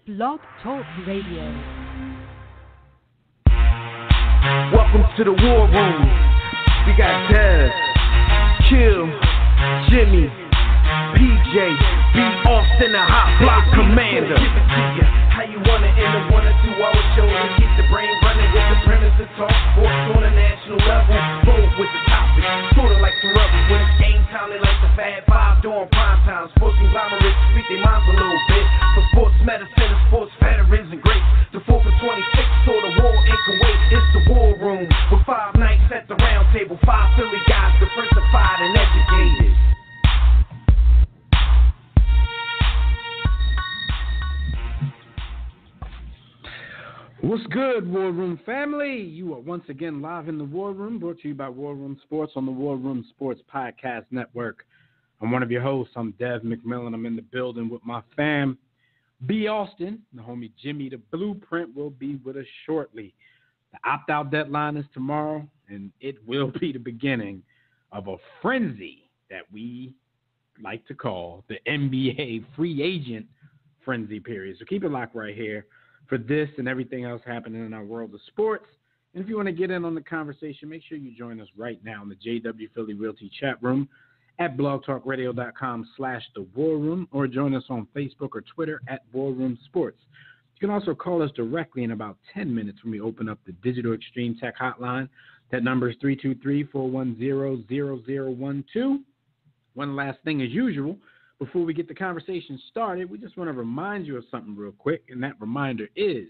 Blog Talk Radio. Welcome to the War Room. We got Dev, Kill, Jimmy, PJ, B. Austin, the Hot Block Commander. How you want it in the 1 or 2 hour show to keep the brain running with the premise to talk sports on a national level. Bold with the topic, sorta like the rebels. When it's game time, they like the Fab Five during prime time. Sports conglomerates speak their minds a little bit. For sports medicine and sports veterans and greats. The 4th of 26 saw the war in Kuwait. It's the War Room with 5 nights at the round table. 5 Philly guys diversified and educated. What's good, War Room family? You are once again live in the War Room, brought to you by War Room Sports on the War Room Sports Podcast Network. I'm one of your hosts. I'm Dev McMillan. I'm in the building with my fam, B. Austin. The homie Jimmy, the Blueprint, will be with us shortly. The opt-out deadline is tomorrow, and it will be the beginning of a frenzy that we like to call the NBA free agent frenzy period. So keep it locked right here for this and everything else happening in our world of sports. And if you want to get in on the conversation, make sure you join us right now in the JW Philly Realty chat room at blogtalkradio.com/The War Room, or join us on Facebook or Twitter at War Room Sports. You can also call us directly in about 10 minutes when we open up the Digital Extreme Tech Hotline. That number is 323-410-0012. One last thing as usual, before we get the conversation started, we just want to remind you of something real quick, and that reminder is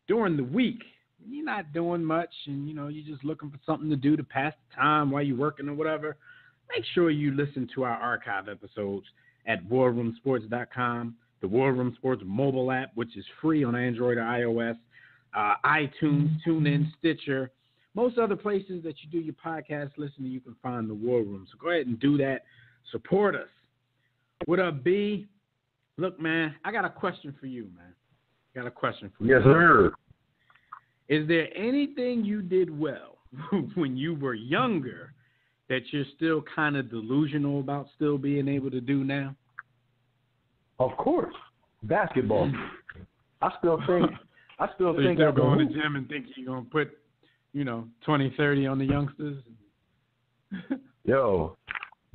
during the week, when you're not doing much and, you're just looking for something to do to pass the time while you're working or whatever, make sure you listen to our archive episodes at warroomsports.com, the War Room Sports mobile app, which is free on Android or iOS, iTunes, TuneIn, Stitcher, most other places that you do your podcast listening, you can find the War Room. So go ahead and do that. Support us. What up, B? Look, man, I got a question for you, man. Yes, sir. Is there anything you did well when you were younger that you're still kind of delusional about still being able to do now? Of course. Basketball. I still think you're still going to the gym and think you're going to put, 20, 30 on the youngsters? Yo,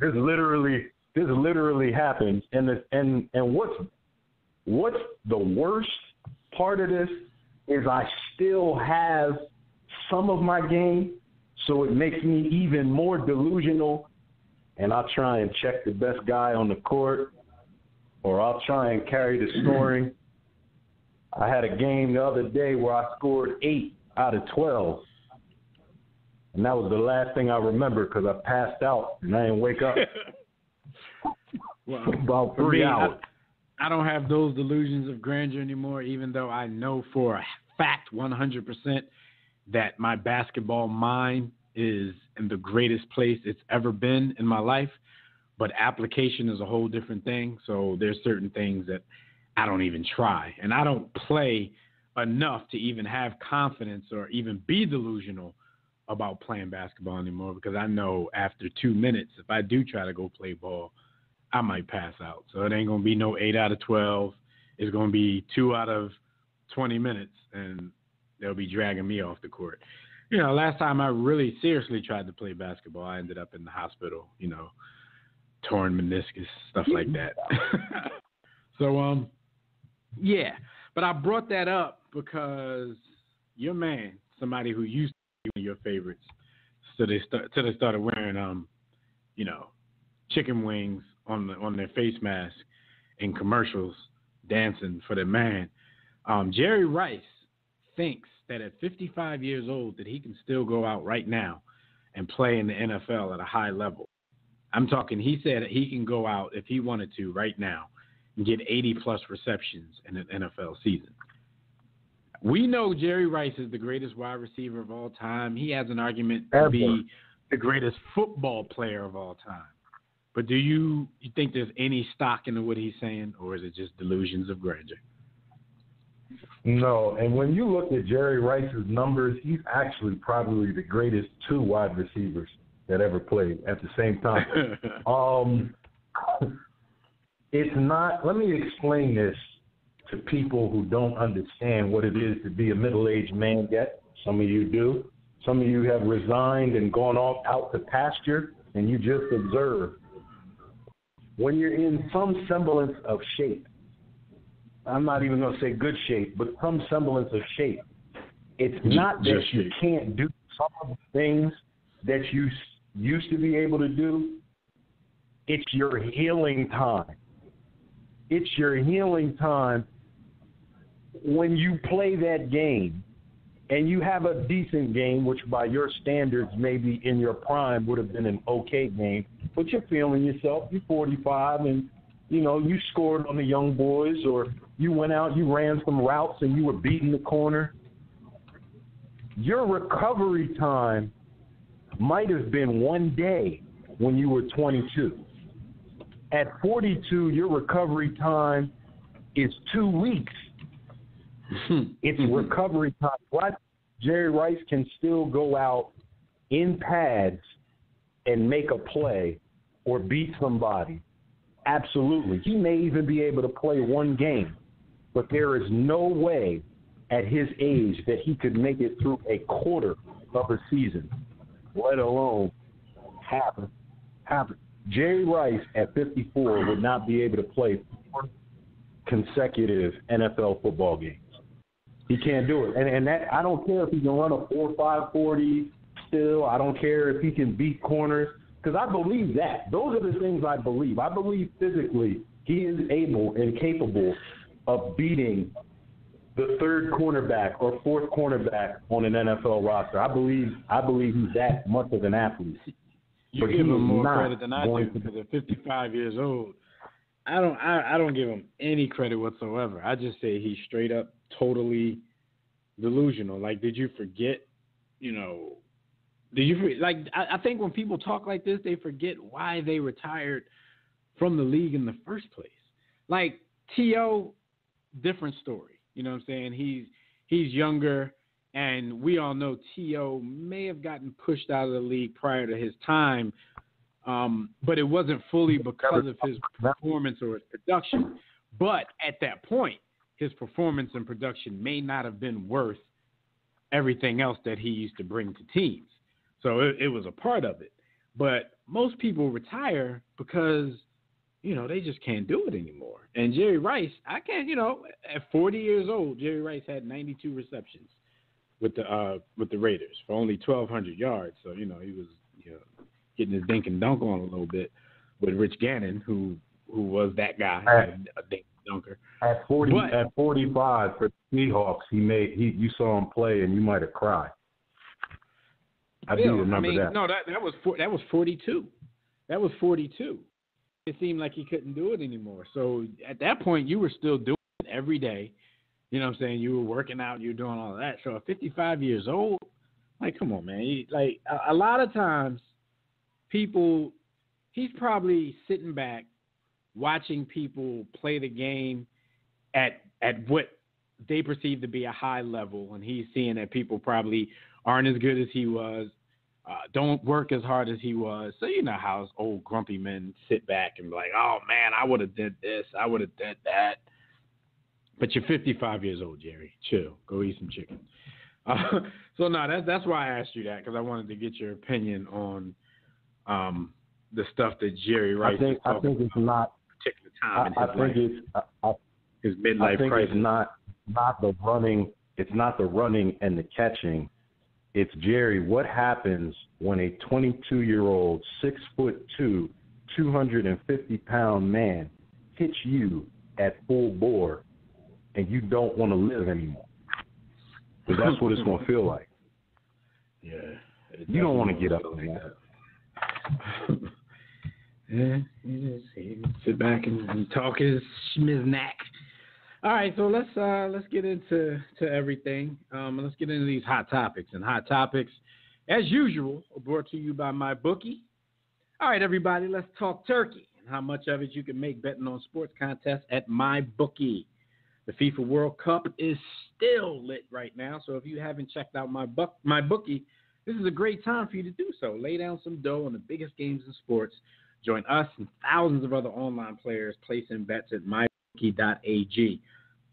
this literally happens, and what's the worst part of this is I still have some of my game, so it makes me even more delusional, and I'll try and check the best guy on the court, or I'll try and carry the scoring. I had a game the other day where I scored 8 out of 12, and that was the last thing I remember because I passed out and I didn't wake up. Well, about 3 hours. I don't have those delusions of grandeur anymore, even though I know for a fact 100% that my basketball mind is in the greatest place it's ever been in my life. But application is a whole different thing. So there's certain things that I don't even try. And I don't play enough to even have confidence or even be delusional about playing basketball anymore, because I know after 2 minutes, if I do try to go play ball, I might pass out. So it ain't going to be no 8 out of 12. It's going to be 2 out of 20 minutes, and they'll be dragging me off the court. Last time I really seriously tried to play basketball, I ended up in the hospital, torn meniscus, stuff like that. So, yeah. But I brought that up because your man, somebody who used to be one of your favorites, till they started wearing, chicken wings on their face mask in commercials, dancing for their man. Jerry Rice thinks that at 55 years old that he can still go out right now and play in the NFL at a high level. I'm talking, he said he can go out if he wanted to right now and get 80-plus receptions in an NFL season. We know Jerry Rice is the greatest wide receiver of all time. He has an argument to be the greatest football player of all time. But do you think there's any stock in what he's saying, or is it just delusions of grandeur? No, and when you look at Jerry Rice's numbers, he's actually probably the greatest 2 wide receivers that ever played at the same time. It's not, let me explain this to people who don't understand what it is to be a middle-aged man yet. Some of you do. Some of you have resigned and gone off out to pasture, and you just observe. When you're in some semblance of shape, I'm not even going to say good shape, but some semblance of shape, it's not that you can't do some of the things that you used to be able to do. It's your healing time. It's your healing time when you play that game and you have a decent game, which by your standards maybe in your prime would have been an okay game, but you're feeling yourself, you're 45 and, you know, you scored on the young boys, or you went out, you ran some routes and you were beating the corner. Your recovery time might have been one day when you were 22. At 42, your recovery time is 2 weeks. It's recovery time. What? Jerry Rice can still go out in pads and make a play or beat somebody. Absolutely. He may even be able to play one game, but there is no way at his age that he could make it through a quarter of a season, let alone half. Jerry Rice at 54 would not be able to play 4 consecutive NFL football games. He can't do it. And that, I don't care if he can run a 4.5 40 still. I don't care if he can beat corners, because I believe that. Those are the things I believe. I believe physically he is able and capable of beating the third cornerback or fourth cornerback on an NFL roster. I believe he's that much of an athlete. You give him more credit than I do, because at 55 years old, I don't give him any credit whatsoever. I just say he's straight up totally delusional. Like, did you forget, I think when people talk like this, they forget why they retired from the league in the first place. Like, T.O., different story. You know what I'm saying? He's younger, and we all know T.O. may have gotten pushed out of the league prior to his time, but it wasn't fully because of his performance or his production. But at that point, his performance and production may not have been worth everything else that he used to bring to teams. So it was a part of it. But most people retire because, they just can't do it anymore. And Jerry Rice, I can't, at 40 years old, Jerry Rice had 92 receptions with the Raiders for only 1,200 yards. So, he was, getting his dink and dunk on a little bit with Rich Gannon, who was that guy, a dink dunker. At 45 for the Seahawks, you saw him play and you might have cried. I do remember that. No, that was 42. That was 42. It seemed like he couldn't do it anymore. So at that point, you were still doing it every day. You know what I'm saying? You were working out, you were doing all of that. So at 55 years old, like, come on, man. A lot of times, he's probably sitting back watching people play the game at what they perceive to be a high level, and he's seeing that people probably aren't as good as he was, don't work as hard as he was. So you know how old grumpy men sit back and be like, oh, man, I would have did this, I would have did that. But you're 55 years old, Jerry. Chill. Go eat some chicken. So, no, that's why I asked you that, because I wanted to get your opinion on the stuff that Jerry Rice is talking about. I think it's not particular time in his life. His midlife crisis. It's not the running. It's not the running and the catching. It's, Jerry, what happens when a 22-year-old, 6'2", 250-pound man hits you at full bore and you don't want to live anymore? Because that's what it's going to feel like. Yeah. You don't want to get up like that. Yeah, you just sit back and talk his schmiznak. All right, so let's get into everything. Let's get into these hot topics. And hot topics, as usual, are brought to you by MyBookie. All right, everybody, let's talk turkey and how much of it you can make betting on sports contests at MyBookie. The FIFA World Cup is still lit right now, so if you haven't checked out MyBookie, this is a great time for you to do so. Lay down some dough on the biggest games in sports. Join us and thousands of other online players placing bets at mybookie.ag.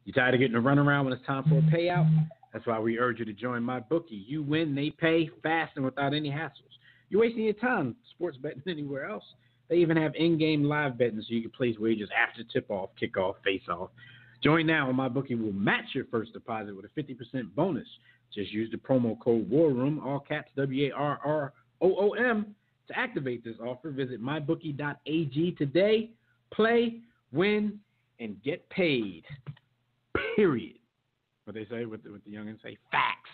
You tired of getting a runaround when it's time for a payout? That's why we urge you to join MyBookie. You win, they pay, fast and without any hassles. You're wasting your time sports betting anywhere else. They even have in-game live betting so you can place wagers after tip-off, kickoff, face-off. Join now and MyBookie will match your first deposit with a 50% bonus. Just use the promo code WARROOM, all caps WARROOM, to activate this offer. Visit mybookie.ag today. Play, win, and get paid. Period. What they say, what the youngins say, facts.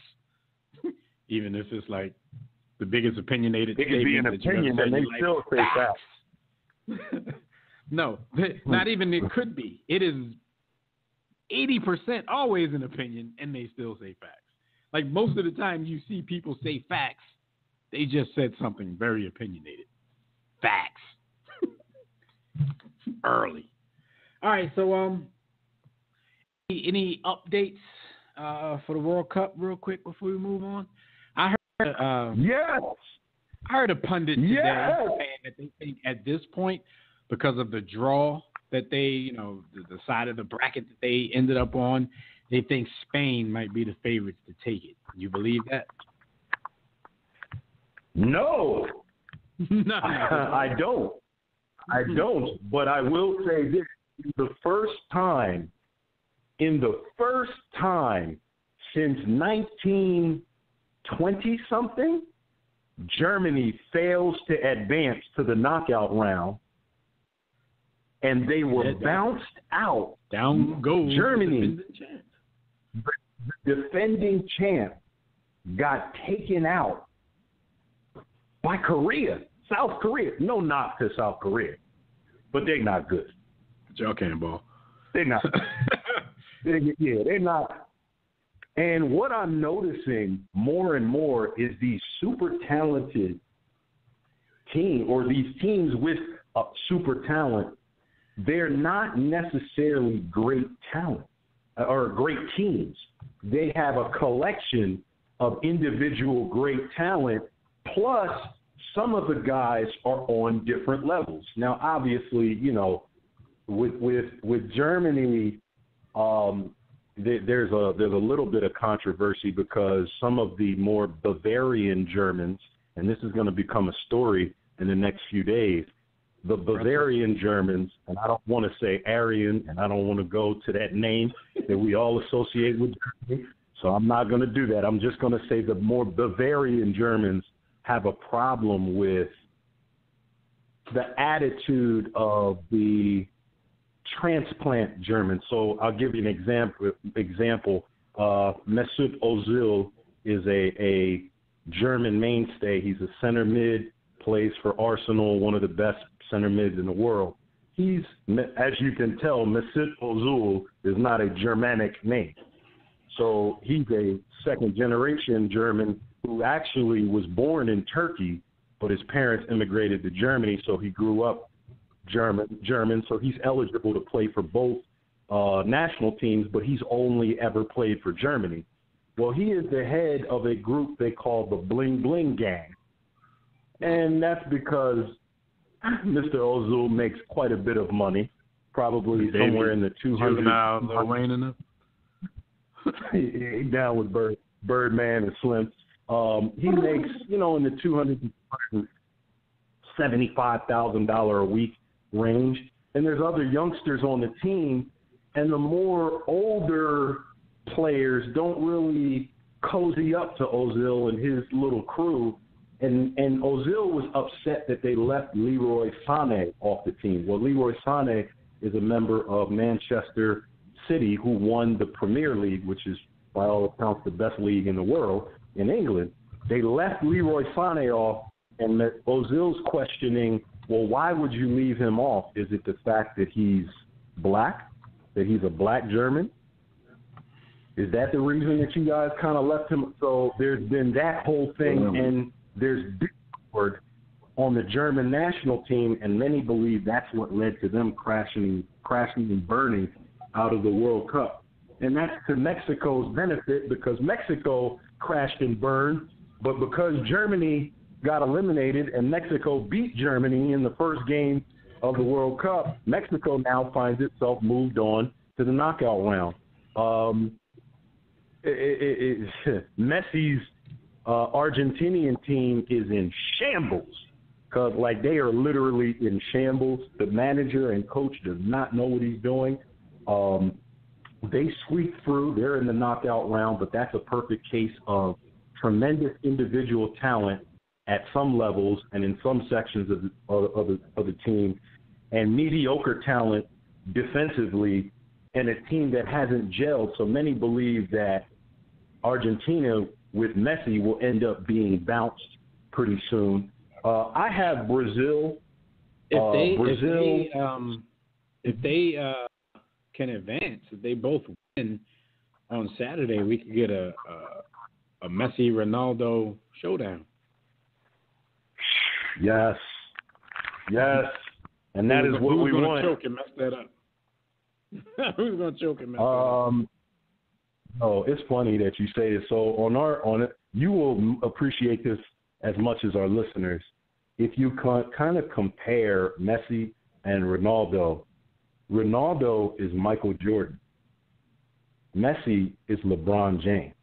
Even if it's like the biggest opinionated it could be an opinion and they still say facts. No, not even it could be. It is 80% always an opinion and they still say facts. Like most of the time you see people say facts, they just said something very opinionated. Facts. Early. All right, so any updates for the World Cup real quick before we move on? I heard a pundit today saying that they think at this point, because of the draw that they, the side of the bracket that they ended up on, they think Spain might be the favorites to take it. You believe that? No. No. I don't. But I will say this. In the first time since 1920-something, Germany fails to advance to the knockout round, and they were bounced out. Down goes Germany. The defending champ got taken out by Korea, South Korea. No knock to South Korea, but they're not good. Y'all can't ball. They're not. They're not. And what I'm noticing more and more is these super talented teams, or these teams with super talent, they're not necessarily great talent or great teams. They have a collection of individual great talent, plus some of the guys are on different levels. Now, obviously, with Germany, there's a little bit of controversy because some of the more Bavarian Germans, and this is going to become a story in the next few days, the Bavarian Germans, and I don't want to say Aryan, and I don't want to go to that name that we all associate with Germany, so I'm not going to do that. I'm just going to say the more Bavarian Germans have a problem with the attitude of the transplant Germans. So I'll give you an example. Mesut Ozil is a German mainstay. He's a center mid, plays for Arsenal, one of the best center mids in the world. He's, as you can tell, Mesut Ozil is not a Germanic name. So he's a second-generation German who actually was born in Turkey, but his parents immigrated to Germany, so he grew up German, so he's eligible to play for both national teams, but he's only ever played for Germany. Well, he is the head of a group they call the Bling Bling Gang, and that's because Mr. Ozil makes quite a bit of money, probably somewhere in the 200. Lil Wayne enough. He down with Birdman and Slim. He makes, in the $275,000 a week range, and there's other youngsters on the team, and the more older players don't really cozy up to Ozil and his little crew, and Ozil was upset that they left Leroy Sané off the team. Well, Leroy Sané is a member of Manchester City who won the Premier League, which is by all accounts the best league in the world in England. They left Leroy Sané off, and Ozil's questioning, well, why would you leave him off? Is it the fact that he's black, that he's a black German? Is that the reason that you guys kind of left him? So there's been that whole thing, and there's discord on the German national team, and many believe that's what led to them crashing and burning out of the World Cup. And that's to Mexico's benefit because Mexico crashed and burned, but because Germany got eliminated and Mexico beat Germany in the first game of the World Cup, Mexico now finds itself moved on to the knockout round. Messi's Argentinian team is in shambles because, like, they are literally in shambles. The manager and coach does not know what he's doing. They squeaked through. They're in the knockout round, but that's a perfect case of tremendous individual talent at some levels and in some sections of the team, and mediocre talent defensively, and a team that hasn't gelled. So many believe that Argentina with Messi will end up being bounced pretty soon. I have Brazil. If they can advance, if they both win on Saturday, we could get a Messi Ronaldo showdown. Yes, and that is what we want. Who's going to choke and mess that up? Who's going to choke and mess that up? Oh, it's funny that you say this. So on it, you will appreciate this as much as our listeners. If you kind of compare Messi and Ronaldo is Michael Jordan. Messi is LeBron James.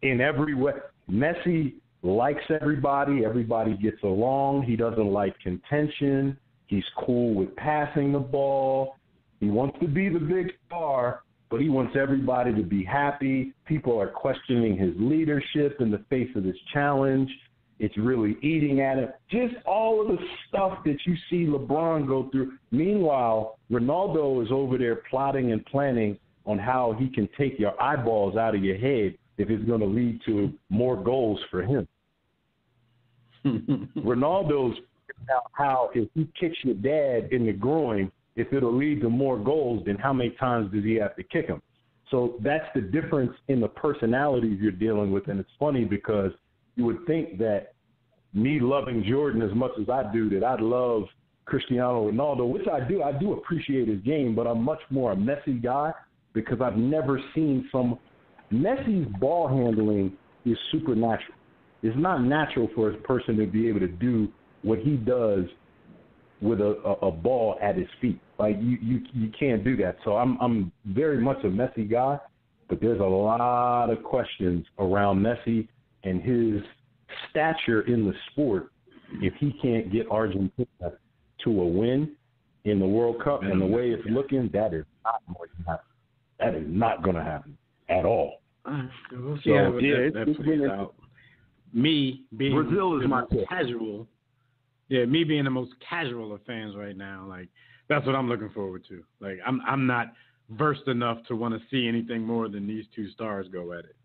In every way, Messi likes everybody. Everybody gets along. He doesn't like contention. He's cool with passing the ball. He wants to be the big star, but he wants everybody to be happy. People are questioning his leadership in the face of this challenge. It's really eating at him. Just all of the stuff that you see LeBron go through. Meanwhile, Ronaldo is over there plotting and planning on how he can take your eyeballs out of your head if it's going to lead to more goals for him. Ronaldo's figuring out how if he kicks your dad in the groin, if it'll lead to more goals, then how many times does he have to kick him? So that's the difference in the personalities you're dealing with. And it's funny because you would think that me loving Jordan as much as I do, that I'd love Cristiano Ronaldo, which I do. I do appreciate his game, but I'm much more a Messi guy because I've never seen Messi's ball handling is supernatural. It's not natural for a person to be able to do what he does with a ball at his feet. Like you can't do that. So I'm very much a Messi guy, but there's a lot of questions around Messi and his stature in the sport if he can't get Argentina to a win in the World Cup. And the way it's looking, that is not going to happen. That is not going to happen at all. We'll see how that plays out. Me being Brazil is my casual. Yeah, me being the most casual of fans right now, like that's what I'm looking forward to. Like I'm not versed enough to want to see anything more than these two stars go at it.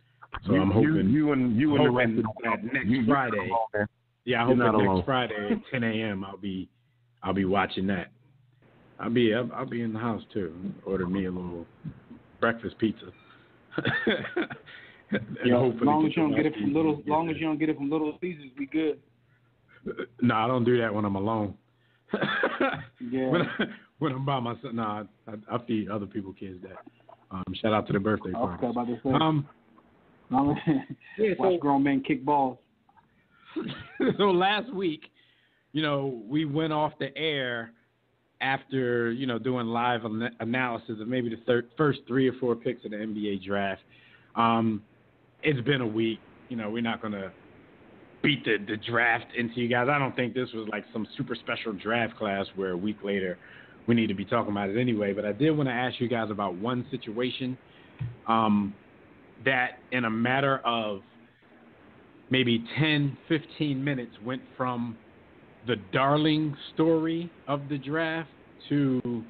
So I'm hoping you and the rest of that next Friday. Yeah, I hope that next Friday at 10 a.m. I'll be watching that. I'll be in the house too. Order me a little breakfast pizza. As long as you don't get it from Little Caesars, we good. No, I don't do that when I'm alone. Yeah. When I'm by myself, no, I feed other people's kids that. Shout out to the birthday party. Okay, about to say. Watch grown men kick balls. So last week, we went off the air after, doing live analysis of maybe the first 3 or 4 picks of the NBA draft. It's been a week. We're not going to beat the draft into you guys. I don't think this was like some super special draft class where a week later we need to be talking about it anyway. But I did want to ask you guys about one situation that in a matter of maybe 10, 15 minutes went from the darling story of the draft to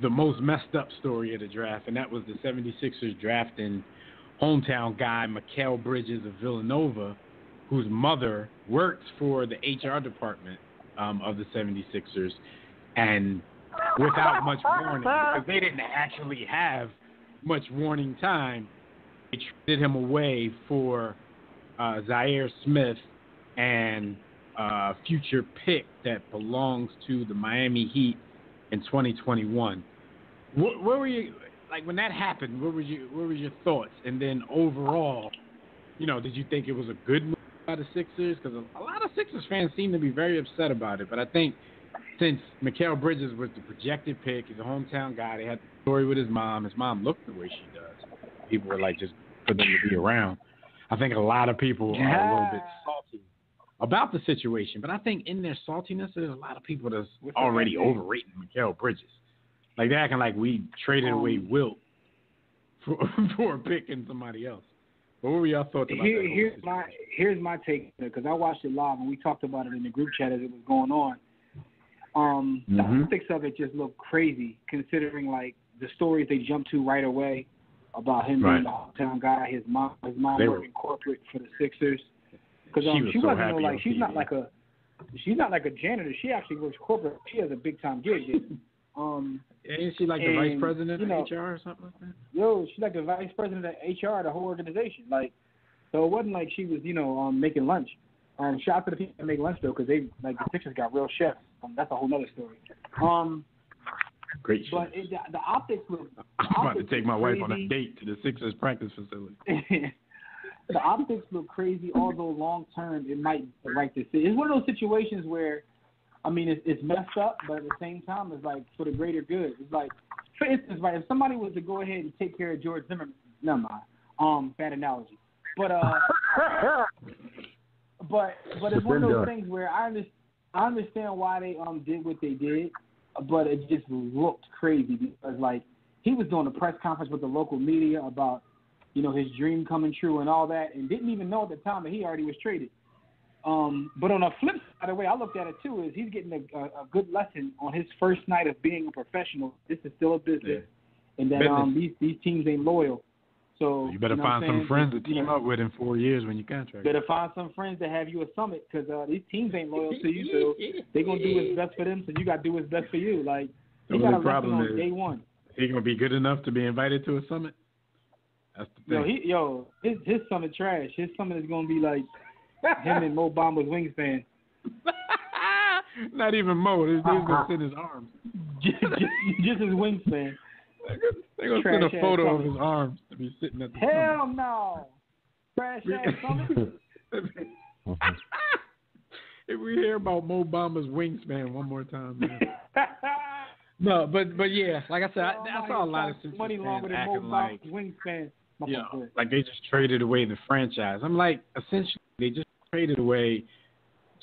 the most messed up story of the draft, and that was the 76ers drafting hometown guy Mikal Bridges of Villanova, whose mother works for the HR department of the 76ers, and without much warning, because they didn't actually have much warning time, they traded him away for Zaire Smith and a future pick that belongs to the Miami Heat in 2021. Where were you, like when that happened? What were your thoughts? And then overall, did you think it was a good move by the Sixers? Because a lot of Sixers fans seem to be very upset about it. But I think since Mikal Bridges was the projected pick, he's a hometown guy. They had the story with his mom. His mom looked the way she does. People were like, just for them to be around. I think a lot of people are a little bit salty about the situation, but I think in their saltiness, there's a lot of people that's already overrating Mikal Bridges. Like they're acting like we traded away Wilt for a pick and somebody else. But what were y'all thoughts about that? Here's my take, because I watched it live and we talked about it in the group chat as it was going on. The optics of it just look crazy, considering like the stories they jumped to right away about him being the hometown guy, his mom working corporate for the Sixers. Because she so wasn't like she's not like a janitor. She actually works corporate. She has a big time gig. Isn't she like the vice president of HR or something like that? Yo, she's like the vice president of HR of the whole organization. Like, so it wasn't like she was, making lunch. Shout out to the people that make lunch though, because they the Sixers got real chefs. That's a whole other story. Great. But the optics look. I'm about to take my wife on a date to the Sixers practice facility. The optics look crazy, although long term it might be the right decision. It's one of those situations where, I mean, it's messed up, but at the same time, it's like for the greater good. It's like, for instance, right, if somebody was to go ahead and take care of George Zimmerman, never mind, bad analogy, but it's one of those things where I understand why they did what they did, but it just looked crazy because like he was doing a press conference with the local media about his dream coming true and all that, and didn't even know at the time that he already was traded. But on a flip side, the way I looked at it too is he's getting a good lesson on his first night of being a professional. This is still a business, and that these teams ain't loyal. So you better find some friends to team up with in 4 years when you contract. Better find some friends that have you a summit because these teams ain't loyal to you, so they gonna do what's best for them. So you gotta do what's best for you. Like he got a lesson on day one. He gonna be good enough to be invited to a summit? That's the thing. His summit trash. His summit is gonna be like him and Mo Bamba's wingspan. Not even Mo. He's gonna send his arms. just his wingspan. They're gonna send a photo of his arms to be sitting at the Hell summit. no. Trash ass summit. If we hear about Mo Bamba's wingspan one more time, man. No, but yeah, like I said, I saw a lot of Sixers money longer than Mo Bamba's wingspan. Like they just traded away the franchise. I'm like, essentially, they just traded away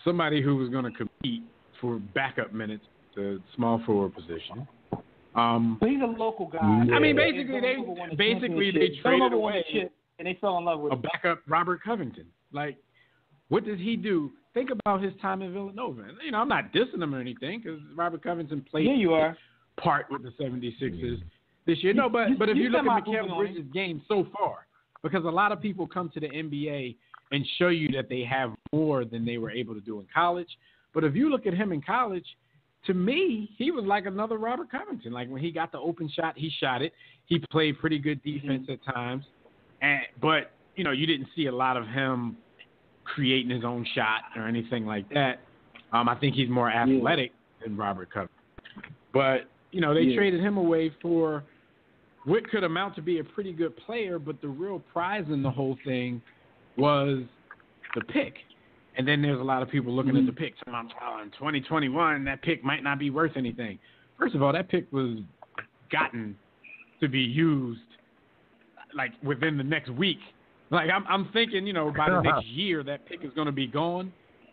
somebody who was going to compete for backup minutes, the small forward position. But he's a local guy. I mean, basically they traded away and they fell in love with a backup Robert Covington. Like, what does he do? Think about his time in Villanova. And, I'm not dissing him or anything because Robert Covington played part with the 76ers this year. No, but if you look at Mikal Bridges' game so far, because a lot of people come to the NBA and show you that they have more than they were able to do in college. But if you look at him in college, to me, he was like another Robert Covington. Like when he got the open shot, he shot it. He played pretty good defense at times. But, you didn't see a lot of him creating his own shot or anything like that. I think he's more athletic than Robert Covington. But, they traded him away for what could amount to be a pretty good player, but the real prize in the whole thing was the pick. And then there's a lot of people looking at the pick. So in 2021, that pick might not be worth anything. First of all, that pick was gotten to be used like within the next week. Like I'm thinking, by the next year, that pick is going to be gone.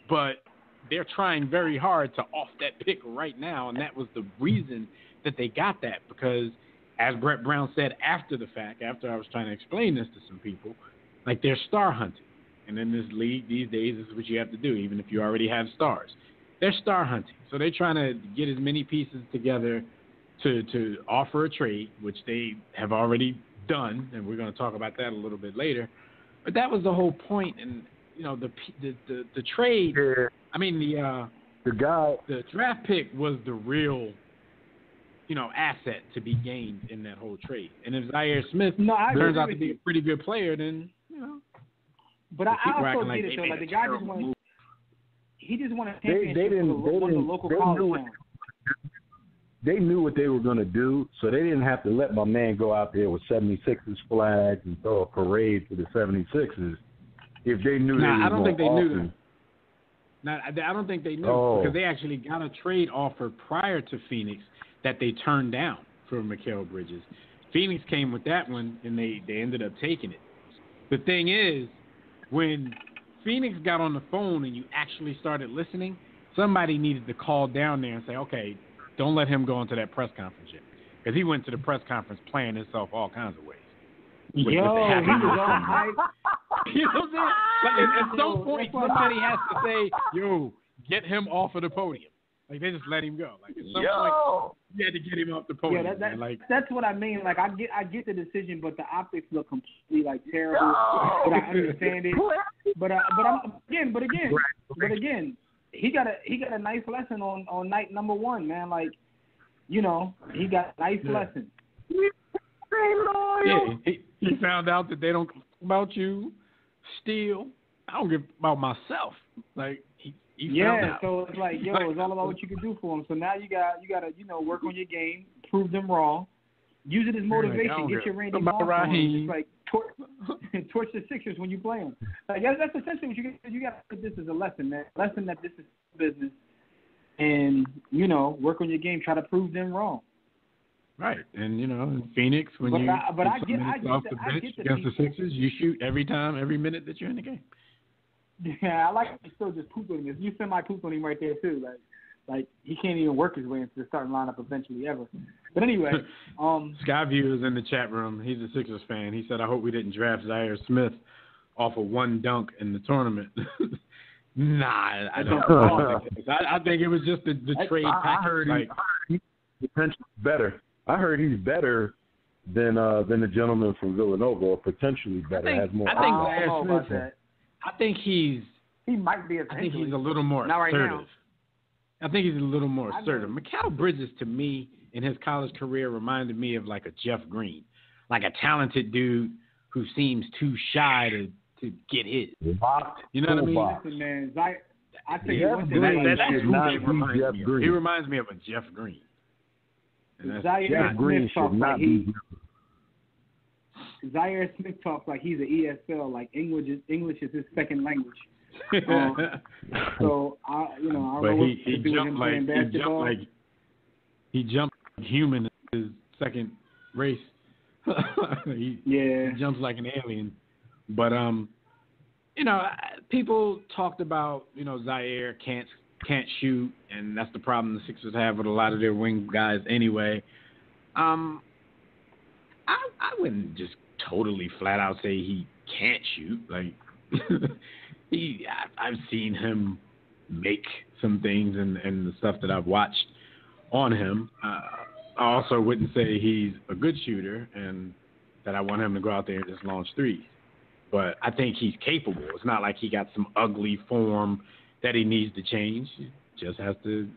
But they're trying very hard to off that pick right now, and that was the reason that they got that. Because as Brett Brown said after the fact, after I was trying to explain this to some people, like they're star hunting. And in this league these days, this is what you have to do, even if you already have stars. They're star hunting. So they're trying to get as many pieces together to offer a trade, which they have already done, and we're going to talk about that a little bit later. But that was the whole point. And, the trade, I mean, the draft pick was the real, asset to be gained in that whole trade. And if Zaire Smith turns out to be a pretty good player, then, But I also get it though. Like the guy just wanted, he just wanted a championship for the local college town. They knew what they were going to do, so they didn't have to let my man go out there with 76ers flags and throw a parade for the 76ers. If they knew, I don't think they knew that. Now, I don't think they knew because they actually got a trade offer prior to Phoenix that they turned down for Mikal Bridges. Phoenix came with that one, and they ended up taking it. The thing is, when Phoenix got on the phone and you actually started listening, somebody needed to call down there and say, okay, don't let him go into that press conference yet. Because he went to the press conference playing himself all kinds of ways. He was all hype. You know what I'm saying? Like, at some point, somebody has to say, yo, get him off of the podium. Like, they just let him go. Like, at some point, you had to get him off the podium. Yeah, that's what I mean. Like, I get the decision, but the optics look completely, like, terrible. But I understand it. But again, he got a nice lesson on night number one, man. Like, you know, he got a nice lesson. Yeah, he found out that they don't care about you. Still, I don't give about myself. Like he found out. So it's like, yo, it's all about what you can do for him. So now you gotta work on your game, prove them wrong, use it as motivation. Get your Randy Moss on. Just like torch the Sixers when you play them. Like that's essentially what you got to put this as a lesson, man. Lesson that this is business, and work on your game. Try to prove them wrong. Right, and in Phoenix, when I get against the Sixers, you shoot every minute that you're in the game. Yeah, I like to still just poop on him. You semi-poop on him right there too. Like he can't even work his way into the starting lineup eventually ever. But anyway, Skyview is in the chat room. He's a Sixers fan. He said, "I hope we didn't draft Zaire Smith off of one dunk in the tournament." Nah, I don't. I think it was just the trade package. I heard he's potentially better. I heard he's better than the gentleman from Villanova, or potentially better. Has more. I think he might be. I think he's a little more assertive. I think he's a little more assertive. Mikal Bridges, to me, in his college career, reminded me of like a Jeff Green, like a talented dude who seems too shy to get hit. You know what I mean? Listen, man, I think that's who they remind me of. He reminds me of a Jeff Green. Zaire Smith talks like Zaire Smith talks like he's an ESL, like English is his second language. So I don't know what to do with him playing basketball. He jumped like human in his second race. He jumps like an alien. But people talked about Zaire can't shoot, and that's the problem the Sixers have with a lot of their wing guys anyway. I wouldn't just totally flat out say he can't shoot. Like I've seen him make some things and the stuff that I've watched on him. I also wouldn't say he's a good shooter and that I want him to go out there and just launch threes. But I think he's capable. It's not like he got some ugly form that he needs to change. He just has to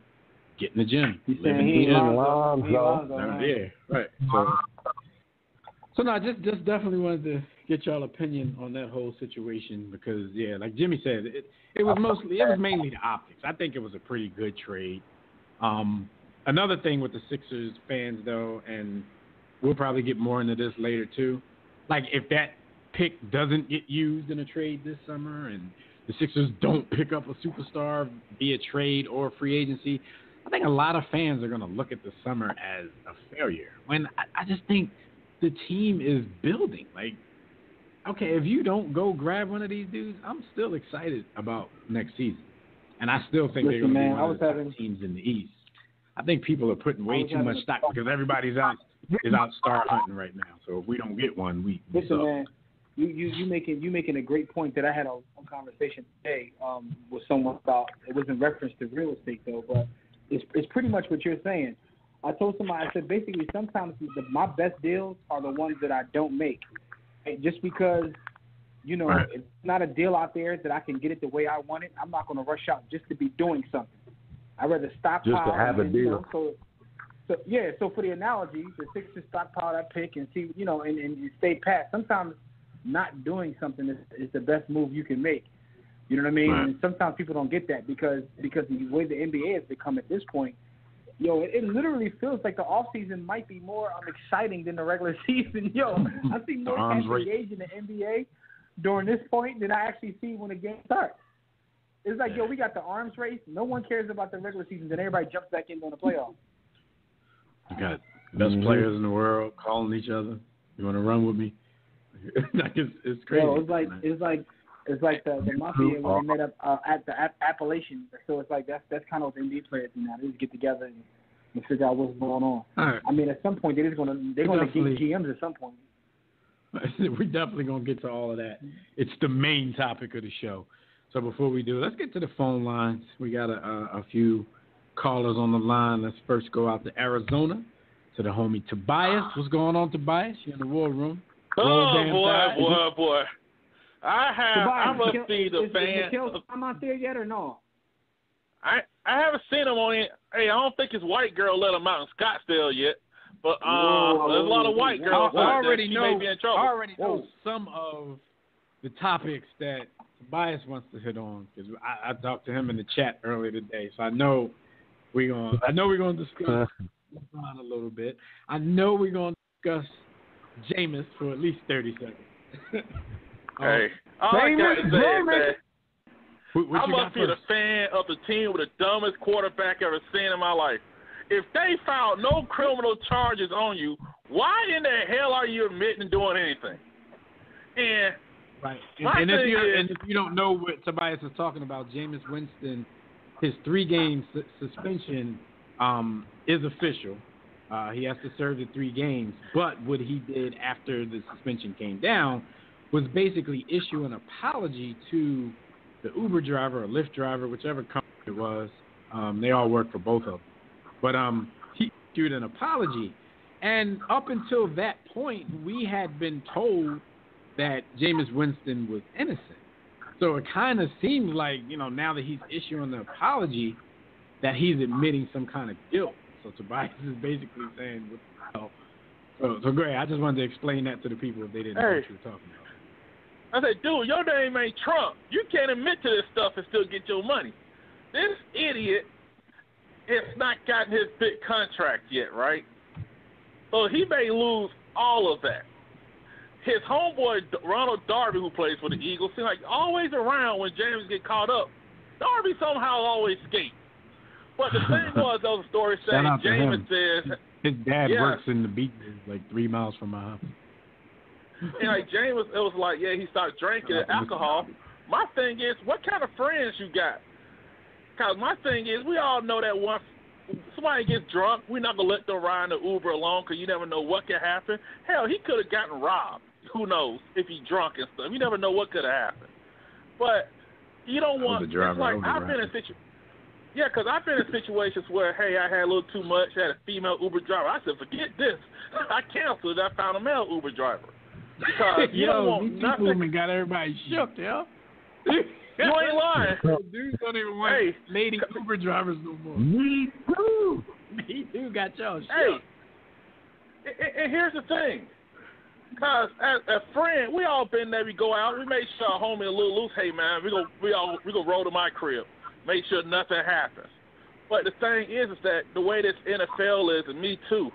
get in the gym. He's saying he ain't yeah, right. So no, just definitely wanted to get y'all opinion on that whole situation because like Jimmy said, it was mainly the optics. I think it was a pretty good trade. Another thing with the Sixers fans though, and we'll probably get more into this later too. Like if that pick doesn't get used in a trade this summer and the Sixers don't pick up a superstar via trade or free agency, I think a lot of fans are going to look at the summer as a failure. When I just think the team is building. Like, okay, if you don't go grab one of these dudes, I'm still excited about next season. And I still think they're going to be one of the top teams in the East. I think people are putting way too much stock because everybody's out star hunting right now. So if we don't get one, we listen, man. You making a great point that I had a conversation today with someone about. It was in reference to real estate though, but it's pretty much what you're saying. I told somebody, I said basically sometimes my best deals are the ones that I don't make, and just because it's not a deal out there that I can get it the way I want it. I'm not going to rush out just to be doing something. I'd rather stockpile just to have a deal. So for the analogy, the Sixers stockpile that pick and see and stay pat. Sometimes not doing something is the best move you can make. You know what I mean? Right. And sometimes people don't get that because the way the NBA has become at this point, it literally feels like the off season might be more exciting than the regular season. I see more cats engaged in the NBA during this point than I actually see when the game starts. It's like, yo, we got the arms race. No one cares about the regular season. Then everybody jumps back in on the playoffs. You got best players in the world calling each other. You want to run with me? Like it's crazy. Yo, it's like the mafia when they met up at the Appalachian. So it's like that's kind of what the NBA players do now. They just get together and figure out what's going on. All right. I mean, at some point they're gonna get GMs at some point. We're definitely gonna get to all of that. It's the main topic of the show. So before we do, let's get to the phone lines. We got a few callers on the line. Let's first go out to Arizona to the homie Tobias. What's going on, Tobias? You're in the war room. Oh boy! I must be the fan. Is Mikhail come out there yet or no? I haven't seen him on it. Hey, I don't think his white girl let him out in Scottsdale yet. But there's a lot of white girls out there. She may be in trouble. I already know some of the topics that Tobias wants to hit on because I talked to him in the chat earlier today, so I know we're gonna discuss LeBron a little bit. I know we're gonna discuss Jameis for at least 30 seconds. Hey, all I got to say is that I must be the fan of the team with the dumbest quarterback I've ever seen in my life. If they found no criminal charges on you, why in the hell are you admitting to doing anything? And right. And if you don't know what Tobias is talking about, Jameis Winston, his 3-game suspension is official. He has to serve the 3 games. But what he did after the suspension came down was basically issue an apology to the Uber driver or Lyft driver, whichever company it was. They all work for both of them. But he issued an apology. And up until that point, we had been told that Jameis Winston was innocent. So it kind of seems like, now that he's issuing the apology, that he's admitting some kind of guilt. So Tobias is basically saying, what the hell? So great. I just wanted to explain that to the people if they didn't know what you were talking about. I said, dude, your name ain't Trump. You can't admit to this stuff and still get your money. This idiot has not gotten his big contract yet, right? So he may lose all of that. His homeboy, Ronald Darby, who plays for the Eagles, seems like always around when James get caught up. Darby somehow always escapes. But the thing was, there was a story saying James says his dad works in the beach like 3 miles from my house. And like James, it was like, he started drinking alcohol. My thing is, what kind of friends you got? Because my thing is, we all know that once somebody gets drunk, we're not going to let them ride in the Uber alone because you never know what could happen. Hell, he could have gotten robbed. Who knows if he's drunk and stuff. You never know what could have happened. But you don't want – it's like I've been in situations. Yeah, because I've been in situations where, hey, I had a little too much, had a female Uber driver. I said, forget this. I canceled it. I found a male Uber driver. Because you don't want these nothing. Women got everybody shook, yo. You ain't lying. Dudes don't even want lady Uber drivers no more. Me too. Me too got y'all shook. Hey, and here's the thing. Because as a friend, we all been there. We go out. We make sure our homie a little loose. Hey, man, we go roll to my crib. Make sure nothing happens. But the thing is that the way this NFL is, and me too,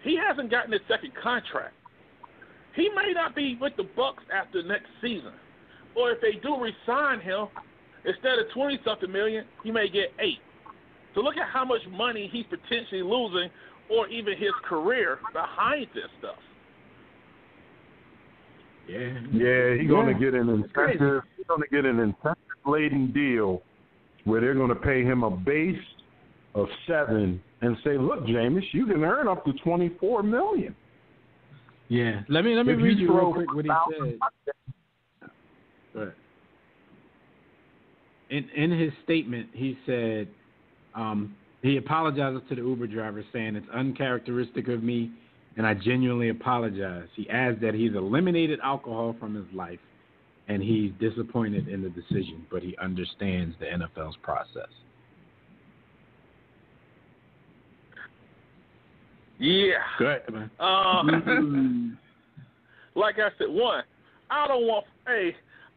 he hasn't gotten his second contract. He may not be with the Bucs after next season. Or if they do re-sign him, instead of 20-something million, he may get 8. So look at how much money he's potentially losing, or even his career behind this stuff. Yeah, he's going to get an incentive. He's going to get an incentive-laden deal where they're going to pay him a base of 7 and say, "Look, Jameis, you can earn up to $24 million." Yeah, let me read you real quick what he said. But in his statement, he said he apologizes to the Uber driver, saying it's uncharacteristic of me, and I genuinely apologize. He adds that he's eliminated alcohol from his life, and he's disappointed in the decision, but he understands the NFL's process. Yeah. Good, man. Like I said,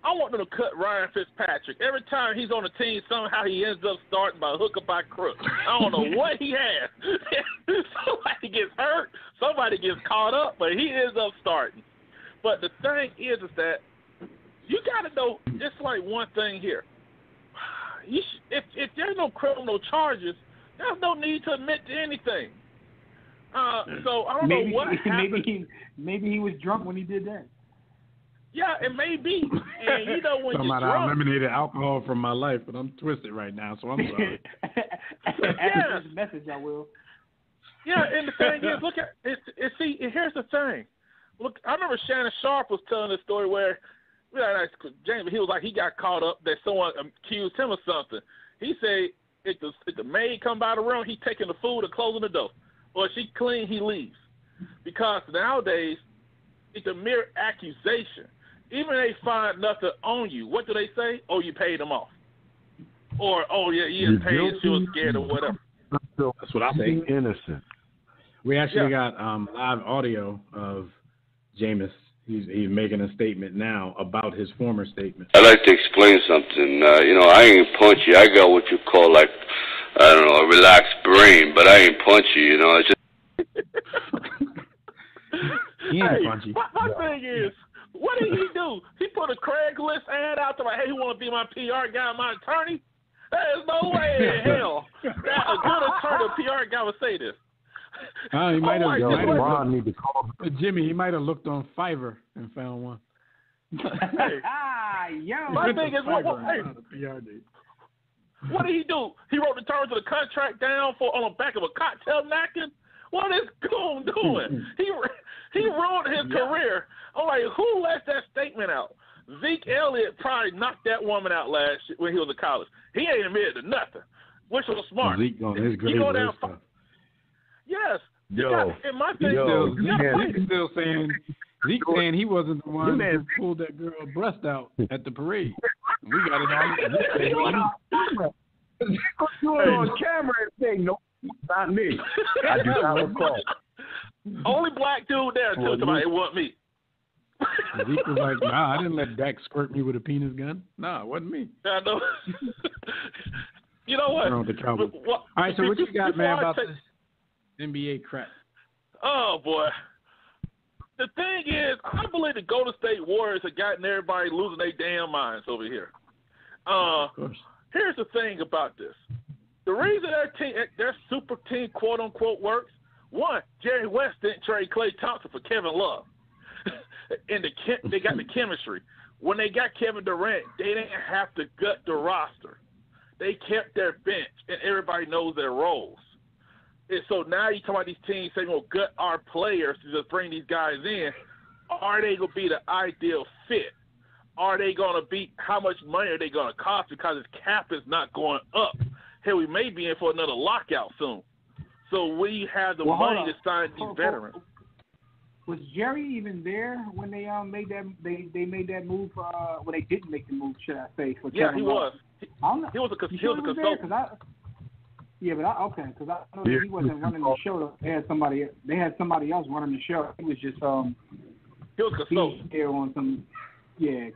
I want them to cut Ryan Fitzpatrick. Every time he's on the team, somehow he ends up starting by hook or by crook. I don't know what he has. Somebody gets hurt, somebody gets caught up, but he ends up starting. But the thing is that you got to know, it's like one thing here. if there's no criminal charges, there's no need to admit to anything. So I don't know what happened. Maybe he was drunk when he did that. Yeah, it may be. And you know when you're drunk, I eliminated alcohol from my life, but I'm twisted right now, so I'm sorry. After this message, I will. Yeah, and the thing is, look at it. See, here's the thing. Look, I remember Shannon Sharp was telling a story where James, he was like he got caught up that someone accused him of something. He said if the maid come by the room, he taking the food and closing the door, or if she clean, he leaves. Because nowadays it's a mere accusation. Even if they find nothing on you, what do they say? Oh, you paid them off, or oh yeah, he is paid. She was scared or whatever. That's what I think. Innocent. We actually got live audio of Jameis. He's making a statement now about his former statement. I'd like to explain something. I ain't punchy. I got what you call a relaxed brain, but I ain't punchy. It's just. He ain't punchy. My thing is, what did he do? He put a Craigslist ad out there like, hey, you want to be my PR guy, my attorney? There's no way in hell that a good attorney or PR guy would say this. He might have. Jimmy, he might have looked on Fiverr and found one. My thing is, what did he do? He wrote the terms of the contract down on the back of a cocktail napkin. What is Goon doing? He ruined his career. I'm like, who let that statement out? Zeke Elliott probably knocked that woman out last year when he was in college. He ain't admitted to nothing, which was smart. Zeke on his grade stuff. Yes. Zeke saying he wasn't the one who pulled that girl breast out at the parade. We got it on. Do it on camera and say, no, not me. I do not recall. Only black dude there too. Somebody, it wasn't me. Zeke was like, nah, I didn't let Dak squirt me with a penis gun. Nah, it wasn't me. I know. You know what? All right, so what you got, man, about this NBA crap? Oh, boy. The thing is, I believe the Golden State Warriors have gotten everybody losing their damn minds over here. Here's the thing about this. The reason their super team, quote-unquote, works, one, Jerry West didn't trade Klay Thompson for Kevin Love. And they got the chemistry. When they got Kevin Durant, they didn't have to gut the roster. They kept their bench, and everybody knows their roles. And so now you talk about these teams saying, well, gut our players to just bring these guys in. Are they going to be the ideal fit? Are they going to be, how much money are they going to cost because his cap is not going up? Hell, we may be in for another lockout soon. So we have the money to sign these veterans. Was Jerry even there when they made that they made that move? Well, they didn't make the move, should I say? For yeah, Kevin he Love. was. He was a consultant. Because I know that he wasn't running the show. They had somebody else running the show. He was just he was consultant. There on some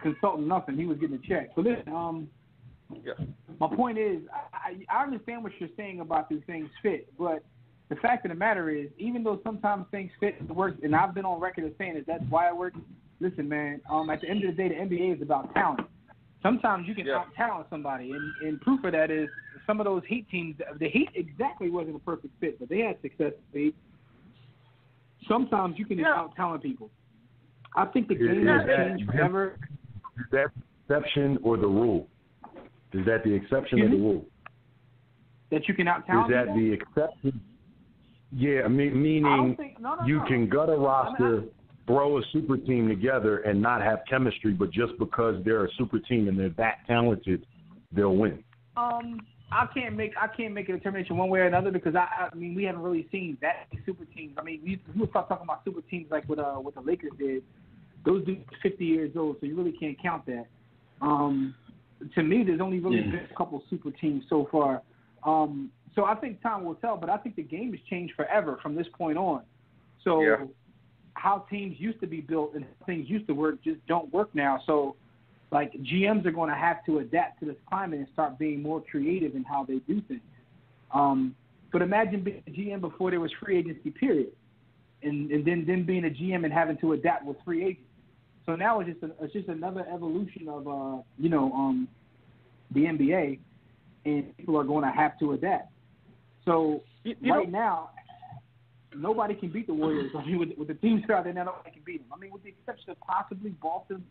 consulting nothing. He was getting a check. So listen, my point is, I understand what you're saying about these things fit, but the fact of the matter is, even though sometimes things fit and work, and I've been on record as saying is that's why it works. Listen, man, at the end of the day, the NBA is about talent. Sometimes you can out-talent somebody, and proof of that is some of those Heat teams. The Heat exactly wasn't a perfect fit, but they had success. Sometimes you can out-talent people. I think the game has changed forever. Is that the exception or the rule? Is that the exception or the rule? That you can out-talent people? Is that the exception? Yeah, meaning you can gut a roster, throw a super team together, and not have chemistry, but just because they're a super team and they're that talented, they'll win. I can't make a determination one way or another because I mean we haven't really seen that super teams. I mean, we start talking about super teams like what the Lakers did. Those dudes are 50 years old, so you really can't count that. To me, there's only really been a couple super teams so far. So I think time will tell, but I think the game has changed forever from this point on. So how teams used to be built and how things used to work just don't work now. So, like, GMs are going to have to adapt to this climate and start being more creative in how they do things. But imagine being a GM before there was free agency, period, and then being a GM and having to adapt with free agents. So now it's just another evolution of the NBA. and people are going to have to adapt. So now, nobody can beat the Warriors. I mean, with the teams that are out there now, nobody can beat them. I mean, with the exception of possibly Boston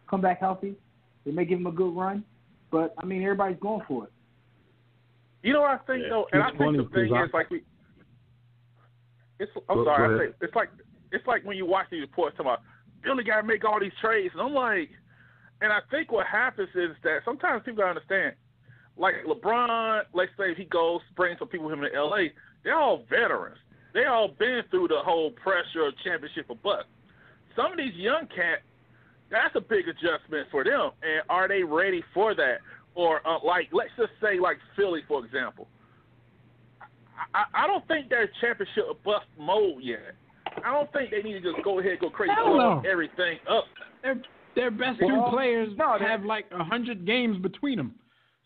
come back healthy, they may give them a good run. But I mean, everybody's going for it. You know what I think though, and I think the thing is like it's like when you watch these reports talking about Billy got to make all these trades, and I'm like, and I think what happens is that sometimes people gotta understand, like LeBron, let's say if he goes, brings some people with him to LA, they're all veterans. They all been through the whole pressure of championship or bust. Some of these young cats, that's a big adjustment for them, and are they ready for that? Or like, let's just say like Philly, for example. I don't think they're championship or bust mode yet. I don't think they need to just go ahead and go crazy and everything up. Their best two players have like 100 games between them.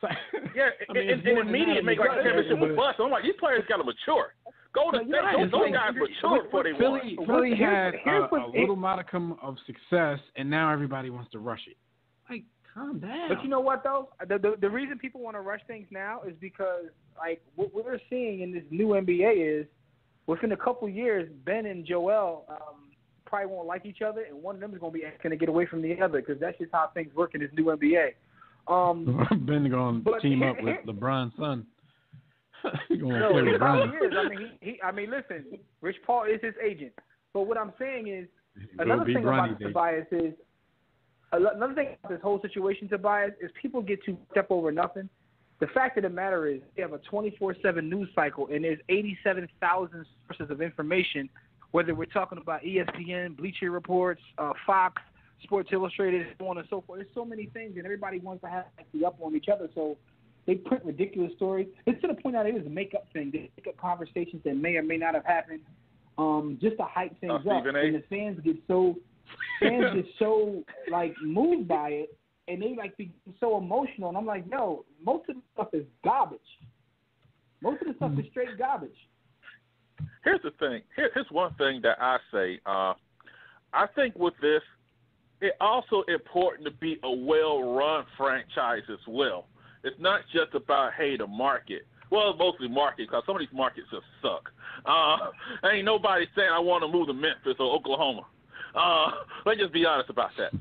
So, yeah, I mean, and the media make like championship or bust. I'm like, these players got to mature. Those guys mature before they won. Philly had a little modicum of success, and now everybody wants to rush it. Like, calm down. But you know what, though? The reason people want to rush things now is because, like, what we're seeing in this new NBA is within a couple years, Ben and Joel probably won't like each other, and one of them is going to get away from the other because that's just how things work in this new NBA. Ben going to team up with LeBron's son. I mean, listen, Rich Paul is his agent. But what I'm saying is, another thing about Tobias is, another thing about this whole situation, Tobias, is people get too step over nothing. The fact of the matter is, they have a 24/7 news cycle, and there's 87,000 sources of information. Whether we're talking about ESPN, Bleacher Reports, Fox, Sports Illustrated, so on and so forth. There's so many things, and everybody wants to have to be up on each other. So they print ridiculous stories. It's to the point now they just make up things. They make up conversations that may or may not have happened, just to hype things up. And the fans get so like moved by it, and they like be so emotional. And I'm like, yo, most of the stuff is garbage. Most of the stuff is straight garbage. Here's the thing. Here's one thing that I say. I think with this, it's also important to be a well-run franchise as well. It's not just about, hey, the market. Well, it's mostly market because some of these markets just suck. Ain't nobody saying I want to move to Memphis or Oklahoma. Let's just be honest about that.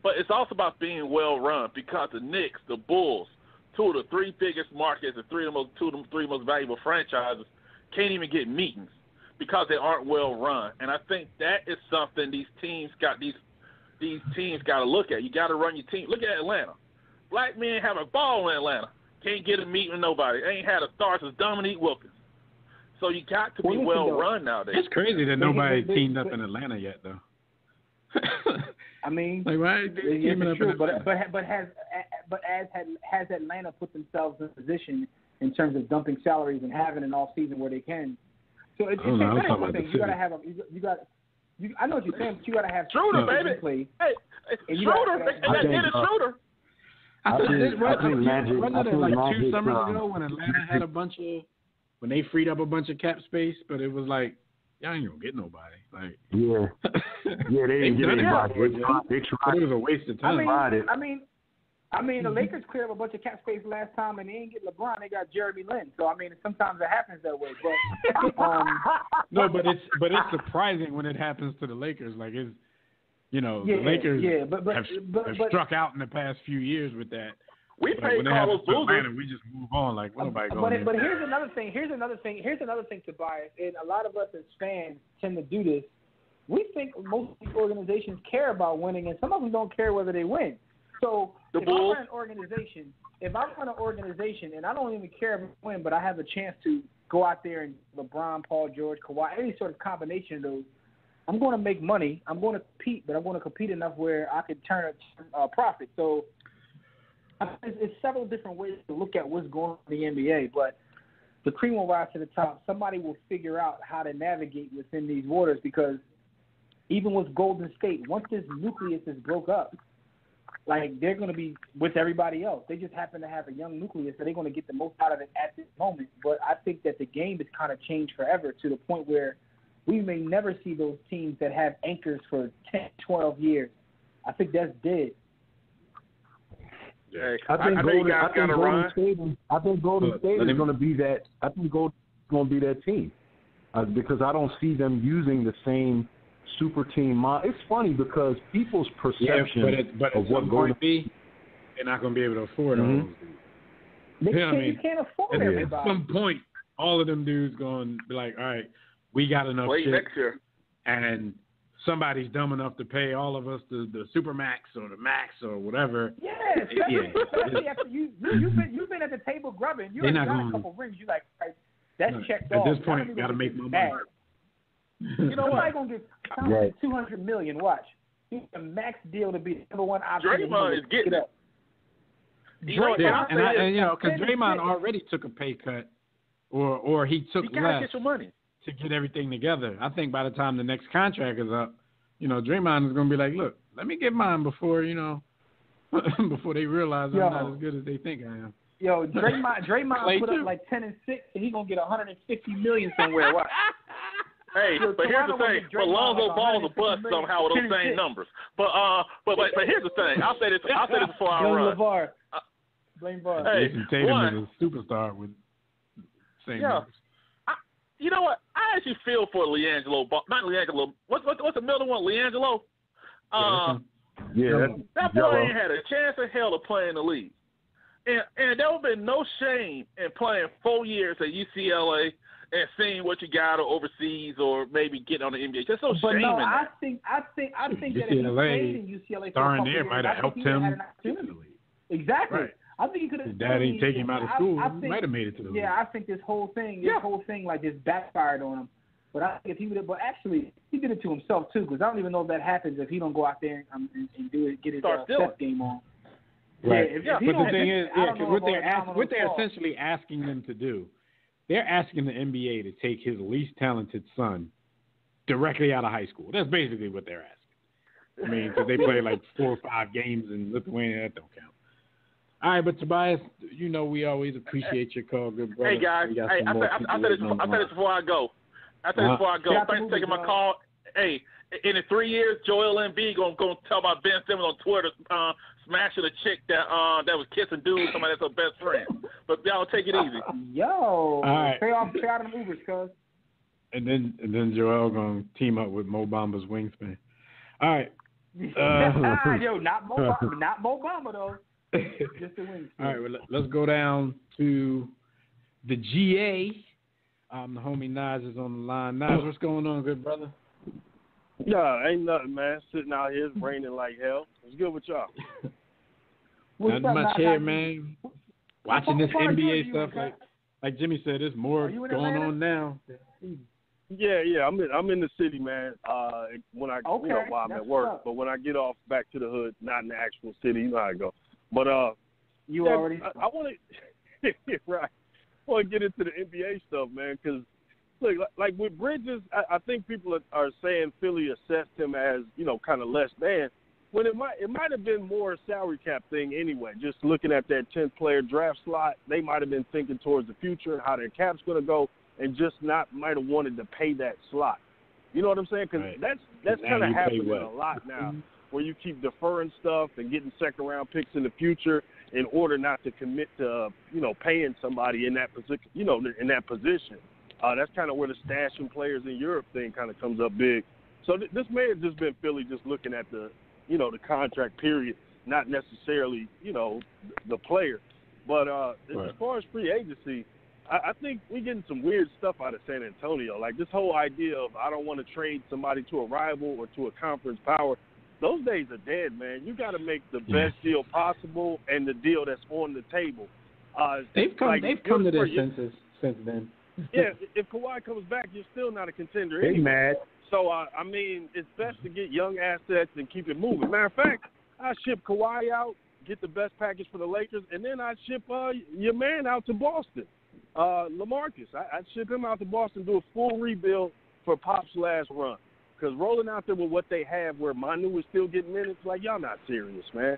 But it's also about being well-run because the Knicks, the Bulls, two of the three biggest markets, the three most valuable franchises, can't even get meetings because they aren't well-run. And I think that is something these teams got to look at. You got to run your team. Look at Atlanta. Black men have a ball in Atlanta. Can't get a meeting with nobody. Ain't had a star since Dominique Wilkins. So you got to be well-run nowadays. It's crazy that nobody teamed up in Atlanta yet, though. I mean, like, why teaming up? True, but has Atlanta put themselves in a position in terms of dumping salaries and having an off season where they can? So it's one thing. You got to have I know what you're saying, but you got to have Schroeder, baby. Hey, Schroeder, and that did a Schroeder. I think like 2 summers ago when Atlanta had when they freed up a bunch of cap space, but it was like, y'all ain't gonna get nobody. Like, yeah, they didn't get anybody. They tried. But it was a waste of time. I mean, the Lakers cleared up a bunch of cap space last time, and they didn't get LeBron. They got Jeremy Lin. So I mean, sometimes it happens that way. But no, but it's surprising when it happens to the Lakers. Like it's. The Lakers have struck out in the past few years with that. We paid Carlos Boozer. We just move on like nobody going. But here's another thing. Here's another thing, Tobias, and a lot of us as fans tend to do this. We think most of these organizations care about winning, and some of them don't care whether they win. So if I run an organization, and I don't even care if I win, but I have a chance to go out there and LeBron, Paul George, Kawhi, any sort of combination of those. I'm going to make money. I'm going to compete, but I'm going to compete enough where I could turn a profit. So it's several different ways to look at what's going on in the NBA, but the cream will rise to the top. Somebody will figure out how to navigate within these waters because even with Golden State, once this nucleus is broke up, like they're going to be with everybody else. They just happen to have a young nucleus, so they're going to get the most out of it at this moment. But I think that the game has kind of changed forever to the point where we may never see those teams that have anchors for 10, 12 years. I think that's dead. Hey, I think Golden State is going to be that. I think Golden State is going to be that team because I don't see them using the same super team. It's funny because people's perception of what Golden State, they're not going to be able to afford all those dudes. You can't afford everybody. At some point, all of them dudes going to be like, all right, we got enough shit. Next year. And somebody's dumb enough to pay all of us the super max or the max or whatever. Yeah, especially after you've been at the table grubbing. You already got a couple rings. You like that's checked off. At this point, you got to make my money. You know what? Somebody gonna get $200 million. Watch, he's a max deal to be the number one option. Draymond is getting it. And because Draymond already took a pay cut, or he took less get your money to get everything together. I think by the time the next contract is up, Draymond is going to be like, look, let me get mine before, before they realize I'm not as good as they think I am. Yo, Draymond put up like 10 and 6, and he's going to get $150 million somewhere. What? Hey, but here's the thing. But Lonzo Ball's a bust somehow with those same numbers. But here's the thing. I'll say this before I run. Blame VAR. Hey, Jason Tatum is a superstar with same numbers. You know what? I actually feel for LiAngelo. Not LiAngelo. What's the middle one? LiAngelo? That boy ain't had a chance in hell to play in the league. And there would have been no shame in playing 4 years at UCLA and seeing what you got overseas or maybe getting on the NBA. There's no shame in that. I think that if he played in UCLA for a couple years, might have helped him. Exactly. Right. I think he could have. His dad didn't take him out of school. He might have made it to the league. Yeah, I think this whole thing like just backfired on him. But I think if he would have, but actually he did it to himself too, because I don't even know if that happens if he don't go out there and do it, get his step game on. Right. But the thing is, what they're essentially asking them to do, they're asking the NBA to take his least talented son directly out of high school. That's basically what they're asking. I mean, because they play like 4 or 5 games in Lithuania, that don't count. All right, but Tobias, we always appreciate your call, good brother. Hey guys, I said this before I go. Thanks for taking my call. Hey, in the 3 years, Joel Embiid gonna tell about Ben Simmons on Twitter smashing a chick that was kissing dudes, somebody that's her best friend. But y'all take it easy. Yo, all right. Pay out of the Ubers, cuz. And then Joel gonna team up with Mo Bamba's wingspan. All right. Yo, not Mo Bamba though. Just the wingspan. All right, well, let's go down to the GA. The homie Nas is on the line. Nas, what's going on, good brother? Yeah, ain't nothing, man. Sitting out here, it's raining like hell. It's good with y'all. Not much here, man. Watching this NBA stuff, like Jimmy said, there's more going on now. Yeah, I'm in the city, man. When I while I'm at work, but when I get off back to the hood, not in the actual city, you know how I go. But you already. I want to right. I want to get into the NBA stuff, man, because look, like with Bridges, I think people are saying Philly assessed him as kind of less than. When it might have been more a salary cap thing anyway. Just looking at that 10th player draft slot, they might have been thinking towards the future and how their cap's going to go, and just might have wanted to pay that slot. You know what I'm saying? Because that's kind of happening a lot now, where you keep deferring stuff and getting second-round picks in the future in order not to commit to, paying somebody in that position, in that position. That's kind of where the stashing players in Europe thing kind of comes up big. So this may have just been Philly just looking at the, the contract period, not necessarily, the player. But as far as free agency, I think we're getting some weird stuff out of San Antonio. Like this whole idea of I don't want to trade somebody to a rival or to a conference power. Those days are dead, man. You got to make the best deal possible and the deal that's on the table. They've come to their senses since then. Yeah, if Kawhi comes back, you're still not a contender anyway. Mad. So, I mean, it's best to get young assets and keep it moving. Matter of fact, I ship Kawhi out, get the best package for the Lakers, and then I ship your man out to Boston, LaMarcus. I'd ship him out to Boston, do a full rebuild for Pop's last run. Because rolling out there with what they have where Manu is still getting minutes, like, y'all not serious, man.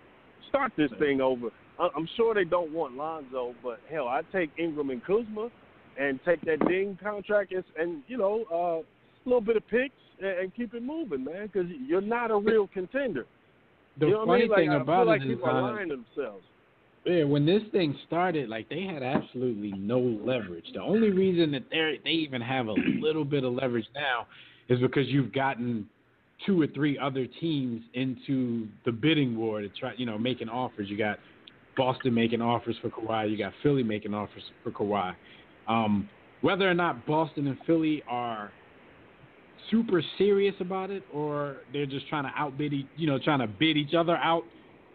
Start this thing over. I'm sure they don't want Lonzo, but, hell, I'd take Ingram and Kuzma and take that Ding contract and a little bit of picks and keep it moving, man, because you're not a real contender. The funny thing I about feel like it is people are lying to themselves. Yeah, when this thing started, like they had absolutely no leverage. The only reason that they even have a little bit of leverage now is because you've gotten 2 or 3 other teams into the bidding war to try, making offers. You got Boston making offers for Kawhi. You got Philly making offers for Kawhi. Whether or not Boston and Philly are super serious about it, or they're just trying to outbid, trying to bid each other out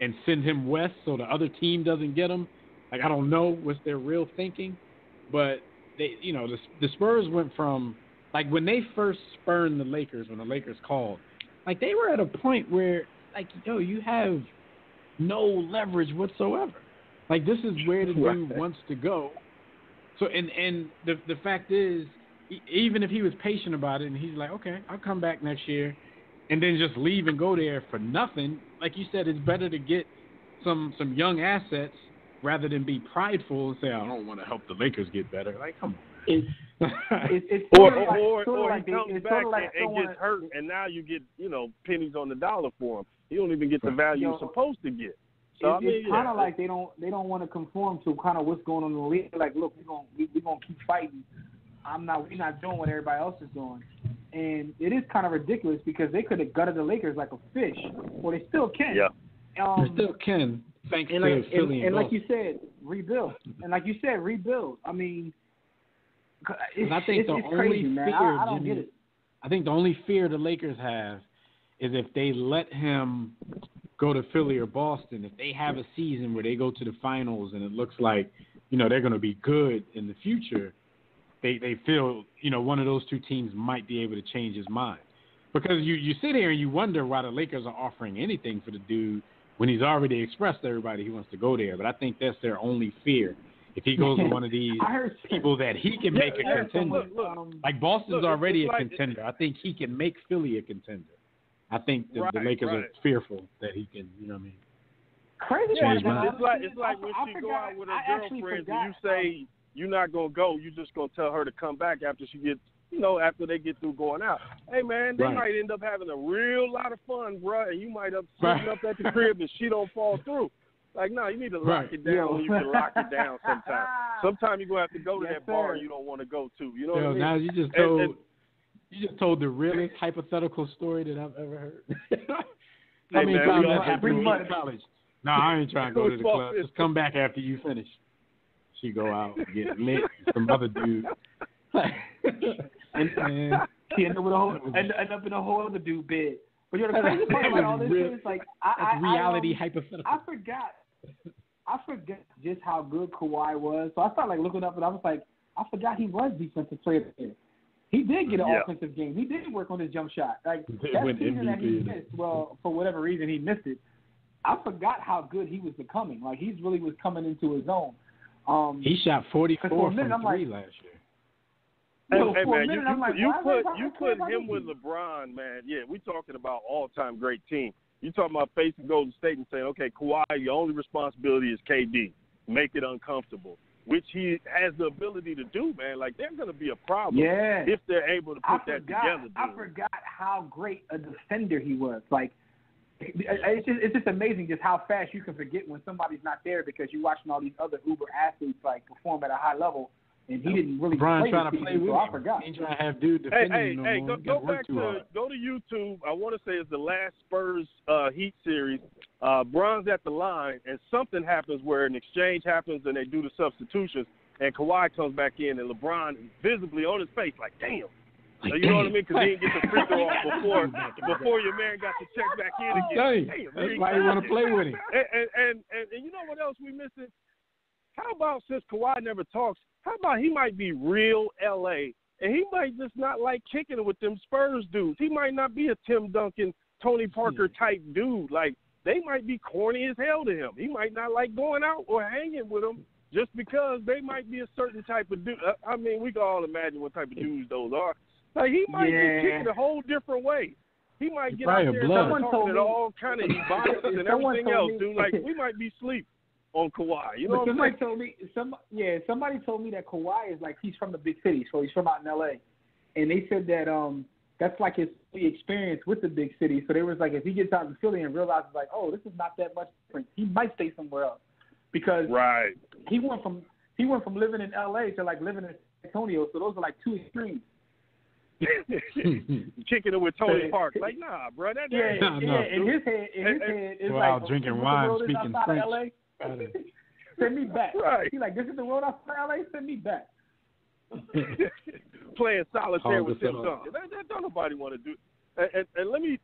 and send him west so the other team doesn't get him. Like, I don't know what's their real thinking, but they, the Spurs went from, like, when they first spurned the Lakers, when the Lakers called, like, they were at a point where, like, you have no leverage whatsoever. Like, this is where the dude wants to go. So, and the fact is, even if he was patient about it and he's like, okay, I'll come back next year, and then just leave and go there for nothing, like you said, it's better to get some young assets rather than be prideful and say, I don't want to help the Lakers get better. Like, come on. Or he comes back and gets hurt, and now you get, pennies on the dollar for him. You don't even get the value you're supposed to get. So it's kind of like they don't want to conform to kind of what's going on in the league. Like, look, we're gonna keep fighting. We're not doing what everybody else is doing. And it is kind of ridiculous because they could have gutted the Lakers like a fish, or they still can. Yeah. They still can, thanks to Philly and like you said, rebuild. I mean, I think the only crazy, man. fear, I don't Jimmy, get it. I think the only fear the Lakers have is if they let him go to Philly or Boston, if they have a season where they go to the finals and it looks like, they're going to be good in the future, they feel, one of those 2 teams might be able to change his mind. Because you sit here and you wonder why the Lakers are offering anything for the dude when he's already expressed to everybody he wants to go there. But I think that's their only fear. If he goes to one of these people that he can make a contender. Like Boston's already a contender. I think he can make Philly a contender. I think the Lakers are fearful that he can, you know what I mean? Crazy. It's like when she go out with her girlfriends and you say you're not going to go, you're just going to tell her to come back after she gets, after they get through going out. Hey, man, they might end up having a real lot of fun, bro, and you might up sitting up at the crib and she don't fall through. Like, no, you need to lock it down when you can lock it down sometimes. Sometimes you're going to have to go to that bar you don't want to go to. You know what I mean? Now you just told the realest hypothetical story that I've ever heard. How many times that happened in college? No, I ain't trying to go to the club. Just come back after you finish. She go out and get lit with some other dude. and she end up in a whole other dude bed. But the crazy part about all this is, like, reality hypothetical. I forgot just how good Kawhi was. So I started looking up, and I was like, I forgot he was defensive player of the year. He did get an offensive game. He did work on his jump shot. Like, that season that he missed, well, for whatever reason he missed it, I forgot how good he was becoming. Like, he really was coming into his own. He shot 44 from 3 last year. Hey man, you put him with LeBron, man. Yeah, we talking about all-time great team. You talking about facing Golden State and saying, okay, Kawhi, your only responsibility is KD. Make it uncomfortable, which he has the ability to do, man. Like, they're going to be a problem if they're able to put that together. Dude. I forgot how great a defender he was. Like, it's just amazing just how fast you can forget when somebody's not there because you're watching all these other uber athletes like perform at a high level, and he didn't really play trying to play with so I forgot. He trying to have dude defending go back to go to YouTube. I want to say it's the last Spurs Heat series. Bron's at the line, and something happens where an exchange happens, and they do the substitutions, and Kawhi comes back in, and LeBron is visibly on his face like, damn. So you know what I mean? Because he didn't get the free throw off before your man got to check back in again. That's why you want to play with him. And you know what else we missing? How about, since Kawhi never talks, how about he might be real LA, and he might just not like kicking it with them Spurs dudes. He might not be a Tim Duncan, Tony Parker type dude. Like, they might be corny as hell to him. He might not like going out or hanging with them just because they might be a certain type of dude. I mean, we can all imagine what type of dudes those are. Like, he might be kicking a whole different way. He might get out there and start talking all kind of ebonics and everything else, dude. Like, we might be asleep on Kawhi. You know what I'm saying? Somebody told me that Kawhi is like, he's from the big city, so he's from out in L.A. And they said that that's like his experience with the big city. So they was like, if he gets out in Philly and realizes, like, oh, this is not that much different, he might stay somewhere else. because right. he went from living in L.A. to like living in San Antonio. So those are like two extremes. Kicking it with Tony Park, like nah, bro. That in his head, it's like drinking wine, speaking French. Send me back. Right. He's like, this is the road outside L.A. Send me back. Playing solitaire with Tim Duncan. That don't nobody want to do. And let me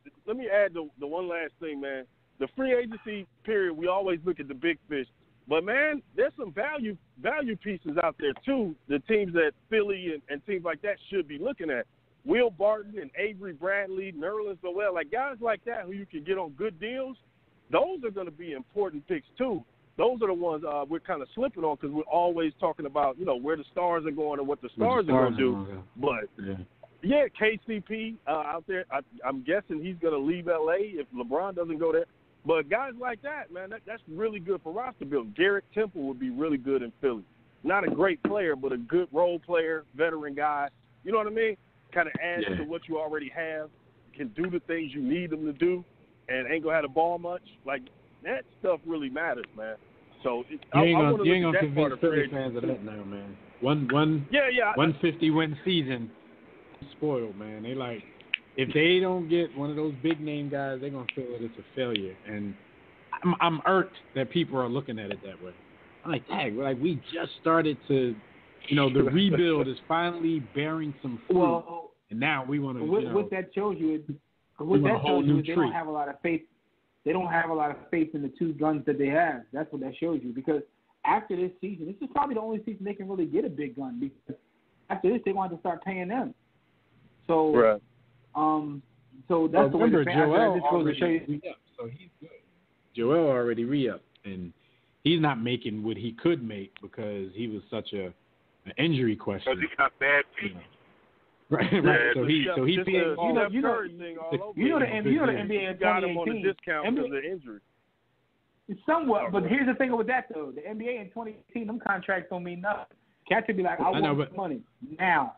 add the one last thing, man. The free agency period, we always look at the big fish, but man, there's some value pieces out there too. The teams that Philly and teams like that should be looking at. Will Barton and Avery Bradley, Nerlens Noel, like guys like that who you can get on good deals. Those are going to be important picks too. Those are the ones we're kind of slipping on because we're always talking about, where the stars are going and what the stars are going to do. But, KCP out there, I'm guessing he's going to leave L.A. if LeBron doesn't go there. But guys like that, man, that's really good for roster building. Garrett Temple would be really good in Philly. Not a great player, but a good role player, veteran guy. You know what I mean? Kind of adds to what you already have, can do the things you need them to do, and ain't going to have the ball much. Like, that stuff really matters, man. So you ain't gonna convince Philly fans of that now, man. One 150-win season, spoiled, man. They like, if they don't get one of those big name guys, they're gonna feel that it's a failure. And I'm irked that people are looking at it that way. I'm like, dang, we just started to, the rebuild is finally bearing some fruit, well, and now we want to. What that shows you is, they don't have a lot of faith. They don't have a lot of faith in the two guns that they have. That's what that shows you. Because after this season, this is probably the only season they can really get a big gun. Because after this, they want to start paying them. So, right. So that's the way the Joel already re-upped, so he's good. Joel already re-upped, and he's not making what he could make because he was such an injury question. Because he got bad feet. Right. So he's being the NBA got him on a discount because of the injury. Somewhat, but here's the thing with that though: the NBA in 2018, them contracts don't mean nothing. Cats would be like, I want money now.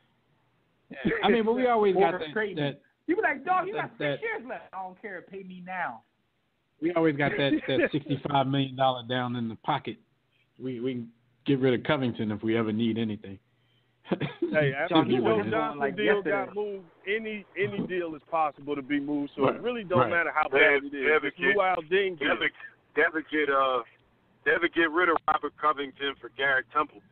Yeah. I mean, but we always got that. You be like, dog, you got 6 years left. I don't care. Pay me now. We always got that $65 million down in the pocket. We can get rid of Covington if we ever need anything. Hey, after the Johnson deal got moved, any deal is possible to be moved, so it really don't matter how bad it is. Never get rid of Robert Covington for Garrett Temple.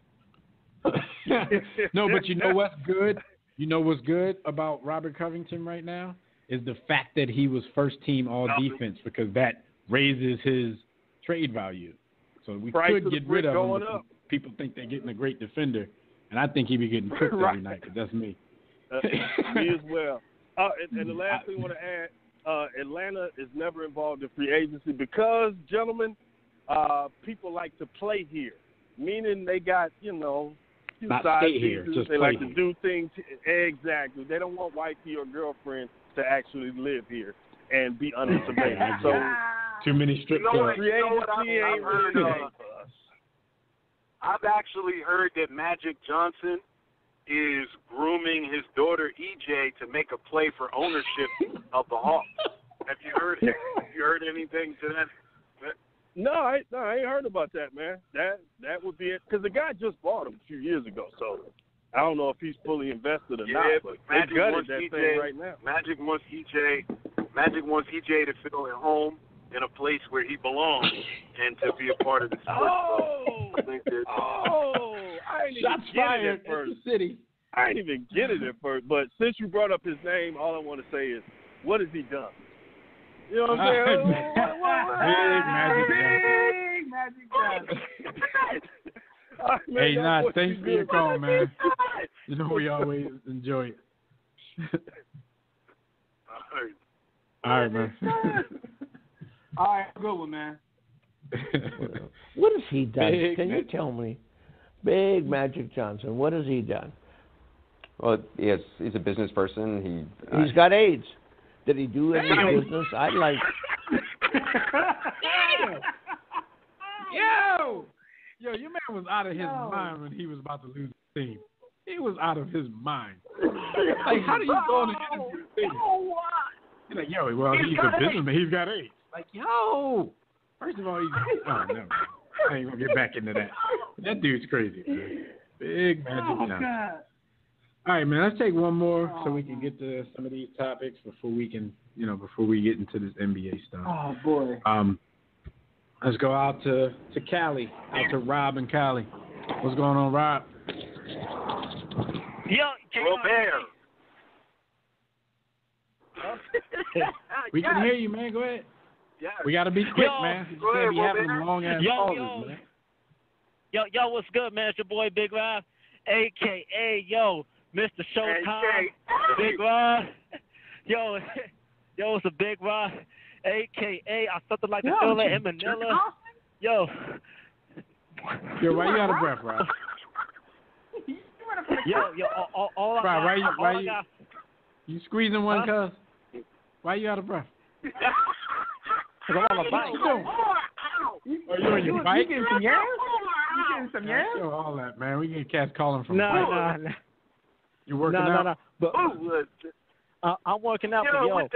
No, but you know what's good? You know what's good about Robert Covington right now is the fact that he was first team all defense because that raises his trade value. So we could get rid of him. People think they're getting a great defender. And I think he be getting cooked every night, but that's me. Me as well. And the last thing I want to add, Atlanta is never involved in free agency because, gentlemen, people like to play here, meaning they got, not stay here, just they play like here. To do things. Exactly. They don't want wifey or girlfriend to actually live here and be under surveillance. So too many strip clubs. Free agency ain't really I've actually heard that Magic Johnson is grooming his daughter EJ to make a play for ownership of the Hawks. Have you heard anything to that? No, I ain't heard about that, man. That would be it because the guy just bought him a few years ago, so I don't know if he's fully invested or not. But Magic they gutted wants that EJ, thing right now. Magic wants EJ to feel at home in a place where he belongs and to be a part of the sport. I didn't even get it at first. I didn't even get it at first. But since you brought up his name, all I want to say is, what has he done? You know what I'm saying? Big Magic Johnson. Hey, Nas, thanks for your call, man. You know we always enjoy it. All right, man. All right, good one, man. What has he done? Can you tell me? Big Magic Johnson, what has he done? Well, he's a business person. He's got AIDS. Did he do any business? I'd like. Yo, your man was out of his mind when he was about to lose the team. He was out of his mind. Like, how do you go in an interview? He's like, well, he's a businessman. He's got AIDS. Like, first of all, he's no. I ain't gonna get back into that. That dude's crazy, man. Big Magic Johnson. God. All right, man. Let's take one more so we can get to some of these topics before we get into this NBA stuff. Oh boy. Let's go out to Cali, out to Rob and Cali. What's going on, Rob? Yo, Robert. We can hear you, man. Go ahead. Yeah. We got to be quick, Yo, man. You go can't ahead, be having Robert. long ass pauses, man. Yo, what's good, man? It's your boy Big Rob, a.k.a. Mr. Showtime, Big Rob. Yo, it's a Big Rob, a.k.a. I something like the Thriller in Manila. Yo, why you out of breath, Rob? all Rob, you squeezing one, cuz? Why you out of breath? Because I'm on a bike. Are you on your bike? You getting some yams? You getting some yams? Show all that, man. We get cats calling from No. You working out? No. But I'm working out. Yo,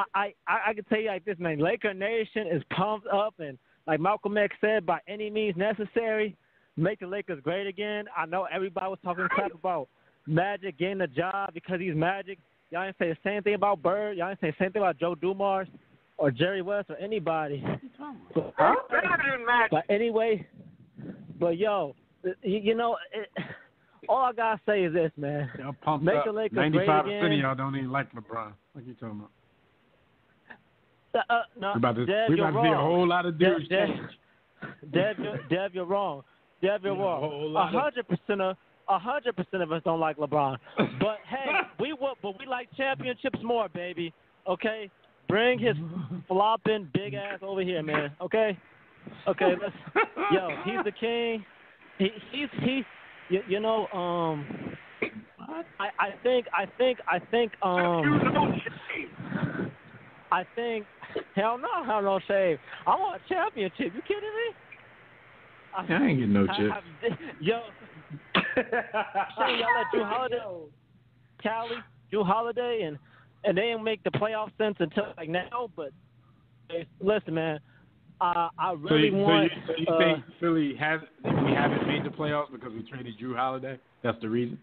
I can tell you like this, man. Laker Nation is pumped up, and like Malcolm X said, by any means necessary, make the Lakers great again. I know everybody was talking crap about Magic getting a job because he's Magic. Y'all didn't say the same thing about Bird. Y'all didn't say the same thing about Joe Dumars or Jerry West or anybody. But anyway, yo, all I gotta say is this, man. Y'all pumped Make up. the Lakers 95% great of again. y'all don't even like LeBron. What you talking No, about? We about to Dev, see you're a wrong. whole lot of dudes. Dev, you're wrong. Dev, you're wrong. 100% of us don't like LeBron. But hey, we like championships more, baby. Okay, bring his flopping big ass over here, man. Okay, let's. Yo, he's the king. I think. Hell no shame. I want a championship. You kidding me? I ain't getting no chips. Yo, y'all let Drew Holiday, Cali, Drew Holiday, and they didn't make the playoff sense until like now. But hey, listen, man, I really want. So you think Philly we haven't made the playoffs because we traded Drew Holiday? That's the reason.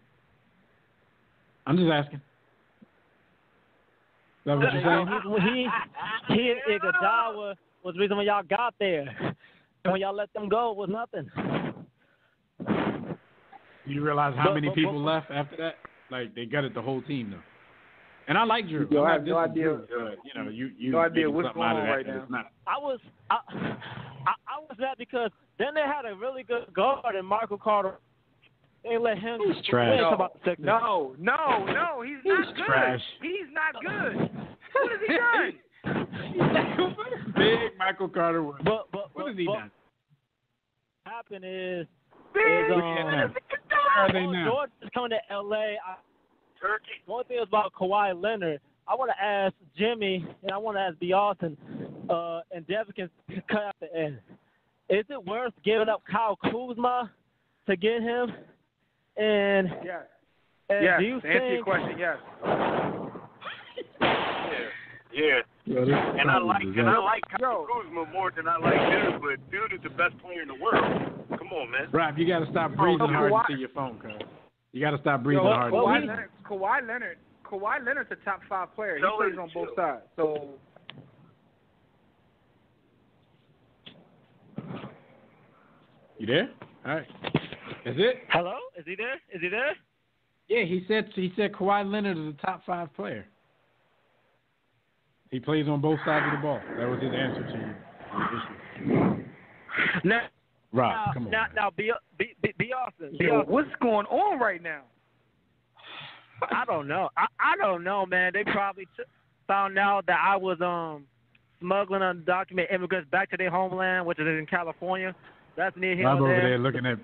I'm just asking. Is that what you're saying? He and Iguodala was the reason when y'all got there. And when y'all let them go, it was nothing. You realize how many people left after that? Like, they gutted the whole team, though. And I like Drew. I have no idea. You no idea what's something going out of on that right now. it's not. I was that because then they had a really good guard in Michael Carter. They let him. He's trash. No, he's not good. Trash. He's not good. What has he done? Big Michael Carter was. But what has he done? What happened is where are they now? George is coming to L.A. One thing is about Kawhi Leonard. I want to ask Jimmy and I want to ask B. Austin and Devin can cut out the end. Is it worth giving up Kyle Kuzma to get him? And yes. Do you to answer think, your question, yes. Yeah. And I like Kyle Kuzma more than I like Dude, but Dude is the best player in the world. Come on, man. Rob, you got to stop breathing hard into your phone, cuz. You got to stop breathing hard. Kawhi Leonard's a top 5 player. He plays on both sides. So. You there? All right. Is it? Hello? Is he there? Yeah, he said Kawhi Leonard is a top 5 player. He plays on both sides of the ball. That was his answer to you. Now, Rob, come on. Now, be Austin. What's going on right now? I don't know. I don't know, man. They probably found out that I was smuggling undocumented immigrants back to their homeland, which is in California. That's near here. Rob over there looking at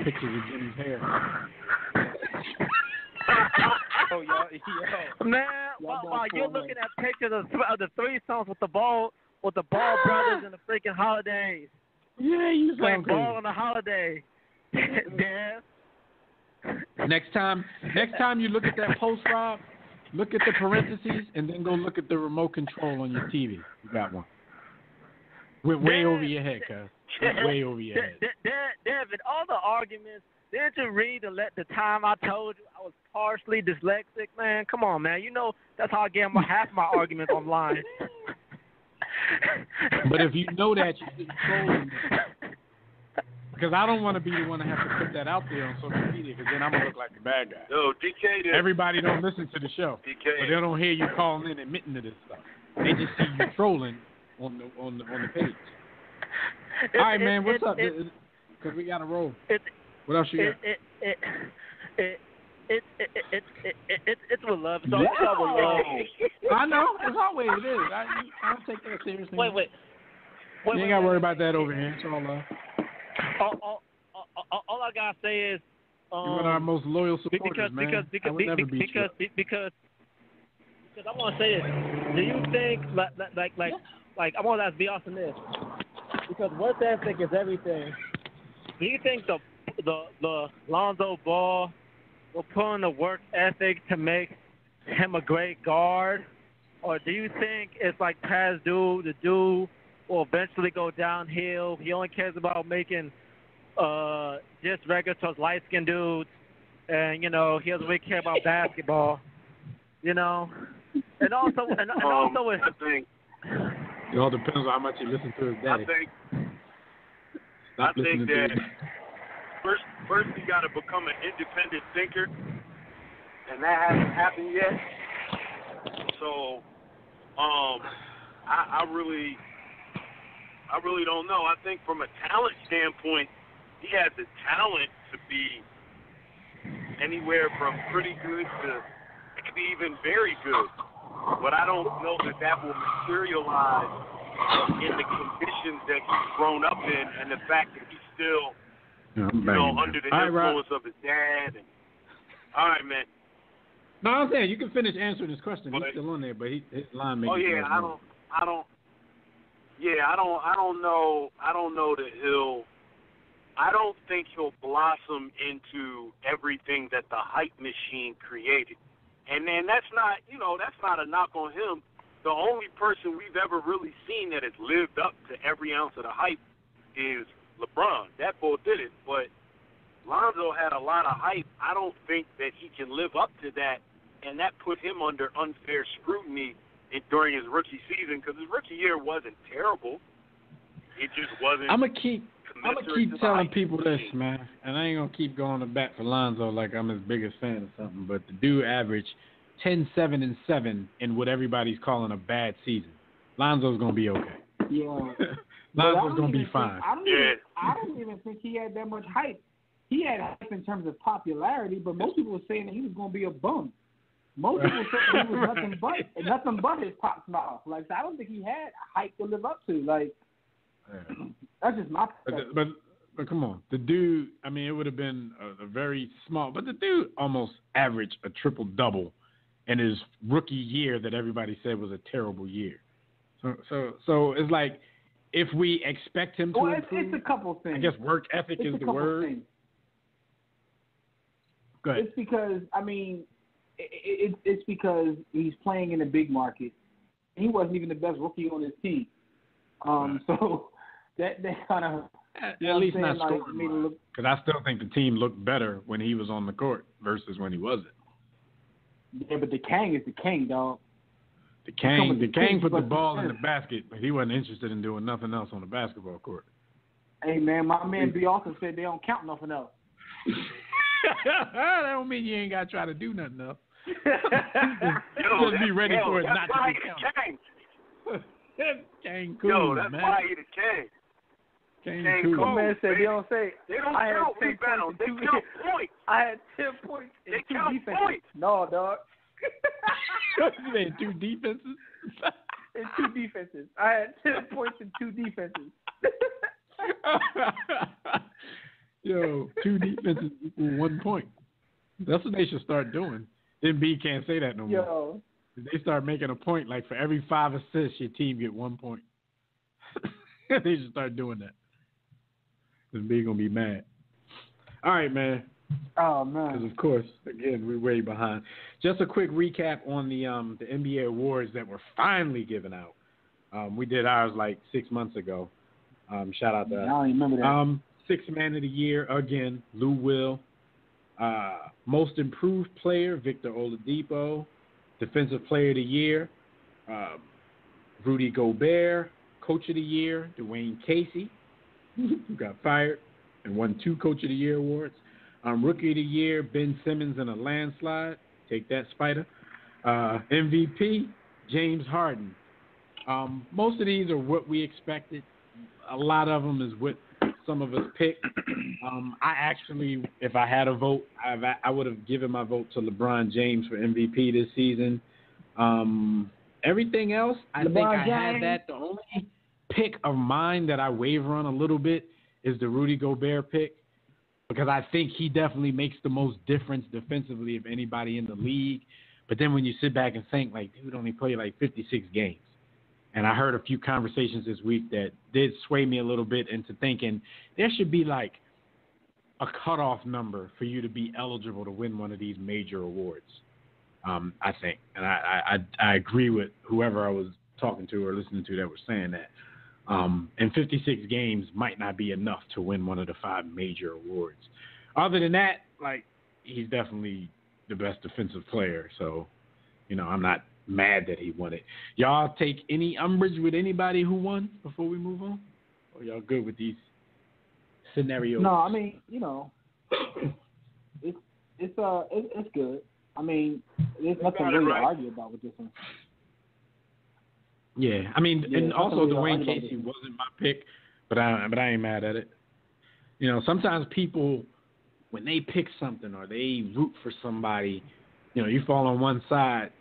pictures of Jimmy's hair. Man, while you're looking at pictures of the threesomes with the Ball brothers and the freaking holidays. Yeah, you playing sound crazy. ball on the holiday. Damn. Next time you look at that post, Rob, look at the parentheses and then go look at the remote control on your TV. You got one. Went way over your head, cuz. Went way over your head. Devin, all the arguments. Didn't you read the time I told you I was partially dyslexic, man? Come on, man. You know that's how I get half my arguments online. But if you know that, you're trolling. Because I don't want to be the one to have to put that out there on social media, because then I'm going to look like the bad guy. No, DK. Everybody don't listen to the show. DK. But they don't hear you calling in admitting to this stuff. They just see you trolling on the page. All right, man. What's up? Because we got to roll. What else you got? It's with love. It's all with love. I know. It's always it is. I don't take that seriously. Wait. You ain't got to worry about that over here. It's all love. All I gotta say is you're one of our most loyal supporters, because I want to say this. Do you think like I want to ask Beyonce this, because work ethic is everything. Do you think the Lonzo Ball will put in the work ethic to make him a great guard, or do you think it's like past due? The dude will eventually go downhill. He only cares about making just regular light-skinned dudes, and he doesn't really care about basketball. And also I think it all depends on how much you listen to his daddy. I think that first you got to become an independent thinker, and that hasn't happened yet. So, I really don't know. I think from a talent standpoint, he has the talent to be anywhere from pretty good to maybe even very good. But I don't know that will materialize in the conditions that he's grown up in, and the fact that he's still, under the influence of his dad. All right, man. No, I'm saying you can finish answering his question. He's still on there, but his line makes. Oh yeah, I don't know. I don't know that he'll. I don't think he'll blossom into everything that the hype machine created. And then that's not a knock on him. The only person we've ever really seen that has lived up to every ounce of the hype is LeBron. That boy did it, but Lonzo had a lot of hype. I don't think that he can live up to that, and that put him under unfair scrutiny during his rookie season, because his rookie year wasn't terrible. It just wasn't. I'm gonna keep telling people this, man, and I ain't gonna keep going to bat for Lonzo like I'm his biggest fan or something. But the dude averaged 10-7-7 in what everybody's calling a bad season. Lonzo's gonna be okay. Yeah. Lonzo's gonna be fine. I don't even think he had that much hype. He had hype in terms of popularity, but most people were saying that he was gonna be a bum. Most people said he was nothing but his pop's mouth. Like, so I don't think he had hype to live up to. Like, that's just my perspective. But come on, the dude. I mean, it would have been a very small, but the dude almost averaged a triple-double in his rookie year that everybody said was a terrible year. So it's like, if we expect him to improve, it's a couple things. I guess work ethic is the word. Things. Go ahead. It's because it's because he's playing in a big market. He wasn't even the best rookie on his team. So that kind of at least not scoring, because I still think the team looked better when he was on the court versus when he wasn't. Yeah, but the Kang is the King, dog. The Kang put the ball in the basket, but he wasn't interested in doing nothing else on the basketball court. Hey man, my man B also said they don't count nothing else. That don't mean you ain't got to try to do nothing else. Just be ready for it not to be counted. Kang cool, that's man. why he the King. Kang cool. My man said they don't say. They don't count rebounds. They count points. I had 10 points and they 2 count defenses. Points. No, dog. You mean 2 defenses? And 2 defenses. I had 10 points and 2 defenses. Yo, 2 defenses equal 1 point. That's what they should start doing. Then B can't say that no more. Yo. They start making a point, like for every 5 assists, your team get 1 point. They should start doing that. Because B gonna be mad. All right, man. Oh man. Because of course, again, we're way behind. Just a quick recap on the NBA awards that were finally given out. We did ours like 6 months ago. Shout out to I don't remember that. Sixth Man of the Year, again, Lou Will. Most Improved Player, Victor Oladipo. Defensive Player of the Year, Rudy Gobert. Coach of the Year, Dwayne Casey, who got fired and won 2 Coach of the Year awards. Rookie of the Year, Ben Simmons in a landslide. Take that, Spider. MVP, James Harden. Most of these are what we expected. A lot of them is what some of us picked. I actually, if I had a vote, I would have given my vote to LeBron James for MVP this season. Everything else, I think I had that. The only pick of mine that I waver on a little bit is the Rudy Gobert pick, because I think he definitely makes the most difference defensively of anybody in the league. But then when you sit back and think, like, dude only played like 56 games. And I heard a few conversations this week that did sway me a little bit into thinking there should be like a cutoff number for you to be eligible to win one of these major awards, I think. And I agree with whoever I was talking to or listening to that was saying that. And 56 games might not be enough to win one of the 5 major awards. Other than that, like, he's definitely the best defensive player. So, you know, I'm not mad that he won it. Y'all take any umbrage with anybody who won before we move on? Or y'all good with these scenarios? No, I mean, you know, it's good. I mean, there's nothing really to argue about with this one. Yeah, I mean, and also Dwayne Casey wasn't my pick, but I ain't mad at it. You know, sometimes people, when they pick something or they root for somebody, you know, you fall on one side,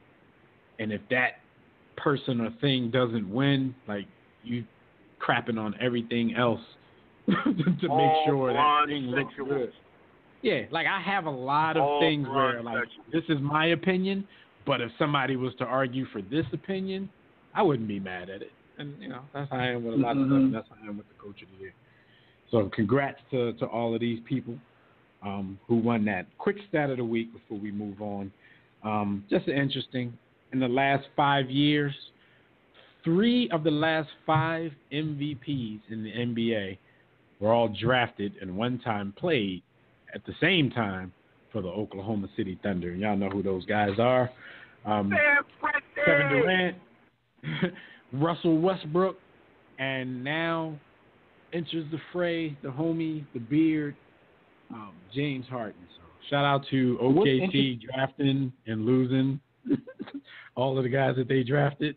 and if that person or thing doesn't win, like, you crapping on everything else to make sure that thing looks good. Yeah, like, I have a lot of things where, like, this is my opinion, but if somebody was to argue for this opinion, I wouldn't be mad at it. And, you know, that's how I am with a lot of stuff, and that's how I am with the Coach of the Year. So congrats to all of these people who won that. Quick stat of the week before we move on. Just interesting. In the last 5 years, 3 of the last 5 MVPs in the NBA were all drafted and one time played at the same time for the Oklahoma City Thunder. Y'all know who those guys are. Kevin Durant, Russell Westbrook, and now enters the fray, the homie, the beard, James Harden. So shout out to OKC drafting and losing all of the guys that they drafted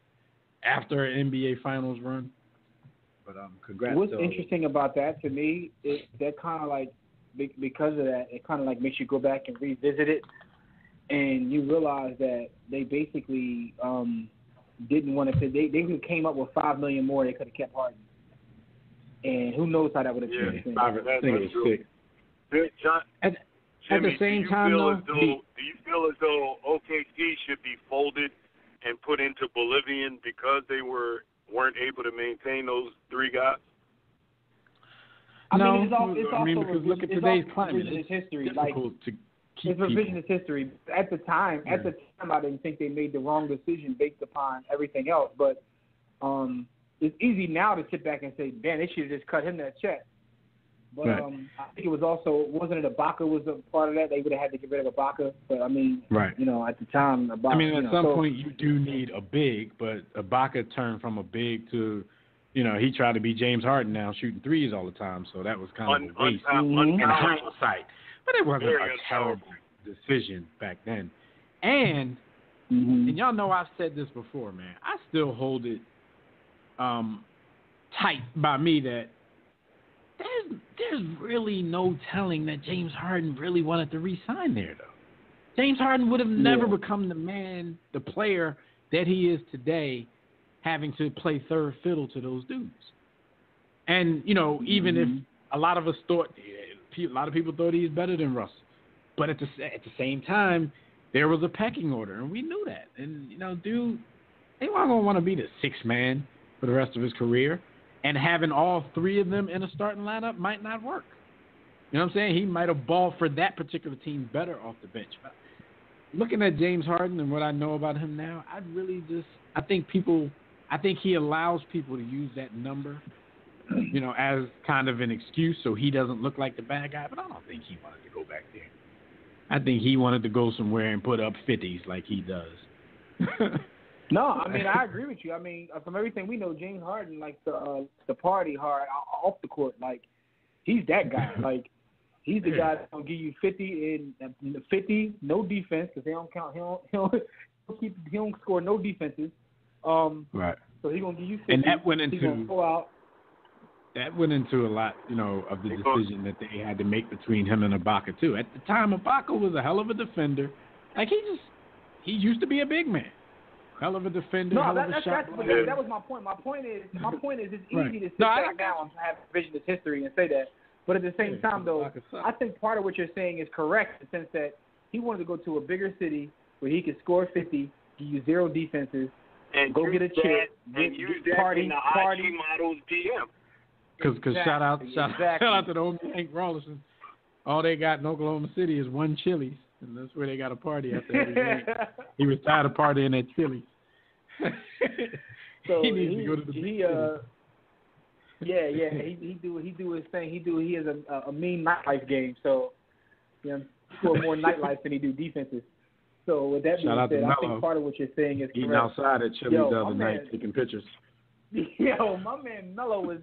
after an NBA Finals run. But congrats. What's interesting about that to me is that kind of like, because of that, it kind of like makes you go back and revisit it, and you realize that they basically didn't want to. They came up with $5 million more. They could have kept Harden, and who knows how that would have changed things. I think it was sick. Jimmy, at the same time, though, do you feel as though OKC should be folded and put into Bolivian because they weren't able to maintain those 3 guys? I mean, it's also because look at today's climate. It's history. It's like, difficult to keep it's revisionist history. At the time, I didn't think they made the wrong decision based upon everything else. But it's easy now to sit back and say, "Man, they should have just cut him that check." But I think it was also, wasn't it Ibaka was a part of that? They would have had to get rid of Ibaka. But I mean, you know, at the time, Ibaka. I mean, at some point you do need a big, but Ibaka turned from a big to, you know, he tried to be James Harden now, shooting threes all the time. So that was kind of a waste in hindsight. But it wasn't a terrible decision back then. And y'all know I've said this before, man. I still hold it tight by me that there's really no telling that James Harden really wanted to re-sign there, though. James Harden would have never become the player that he is today, having to play third fiddle to those dudes. And, you know, even if a lot of us thought, a lot of people thought he's better than Russell, but at the same time, there was a pecking order, and we knew that. And, you know, dude, they weren't going to want to be the 6th man for the rest of his career. And having all 3 of them in a starting lineup might not work. You know what I'm saying? He might have balled for that particular team better off the bench. But looking at James Harden and what I know about him now, I think he allows people to use that number as kind of an excuse so he doesn't look like the bad guy. But I don't think he wanted to go back there. I think he wanted to go somewhere and put up 50s like he does. No, I mean, I agree with you. I mean, from everything we know, James Harden likes the party hard off the court. Like, he's that guy. Like, he's the guy that's gonna give you 50 and 50, no defense, because they don't count. He don't score no defenses. Right. So he's gonna give you 50. And that went He's gonna go out. That went into a lot, of the decision that they had to make between him and Ibaka too. At the time, Ibaka was a hell of a defender. Like he used to be a big man. Hell of a defender. No, hell that of a shot. that was my point. My point is it's easy to sit back now and have revisionist history and say that. But at the same time, though, I think part of what you're saying is correct in the sense that he wanted to go to a bigger city where he could score 50, give you 0 defenses, and go get a chick, and use that party, in the party. IG models DM. Because shout out to the homie Hank Rawlinson. All they got in Oklahoma City is one Chili's, and that's where they got a party after every game. He was tired of partying at Chili's. So he needs to go to the he do his thing. He has a mean nightlife game. So score more nightlife than he do defenses. So with that being said, I think part of what you're saying is eating correct. outside at Chili's the other night taking pictures. Yo, my man Melo was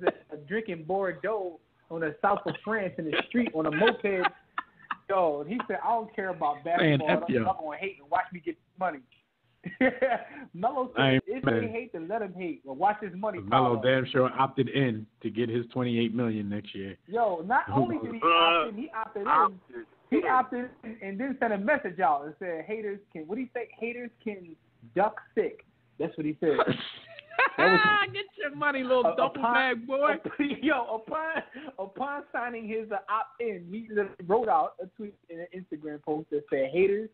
drinking Bordeaux on the south of France in the street on a moped. Yo, he said, I don't care about basketball. I'm going to hate and watch me get money. Melo said, if they hate, then let him hate. Well, watch his money. Melo damn sure opted in to get his $28 million next year. Yo, not only did he opt in, he opted in and then sent a message out and said, haters can, what did he say? Haters can duck sick. That's what he said. Get your money, little double bag boy. Upon signing his opt-in, he wrote out a tweet and an Instagram post that said, haters,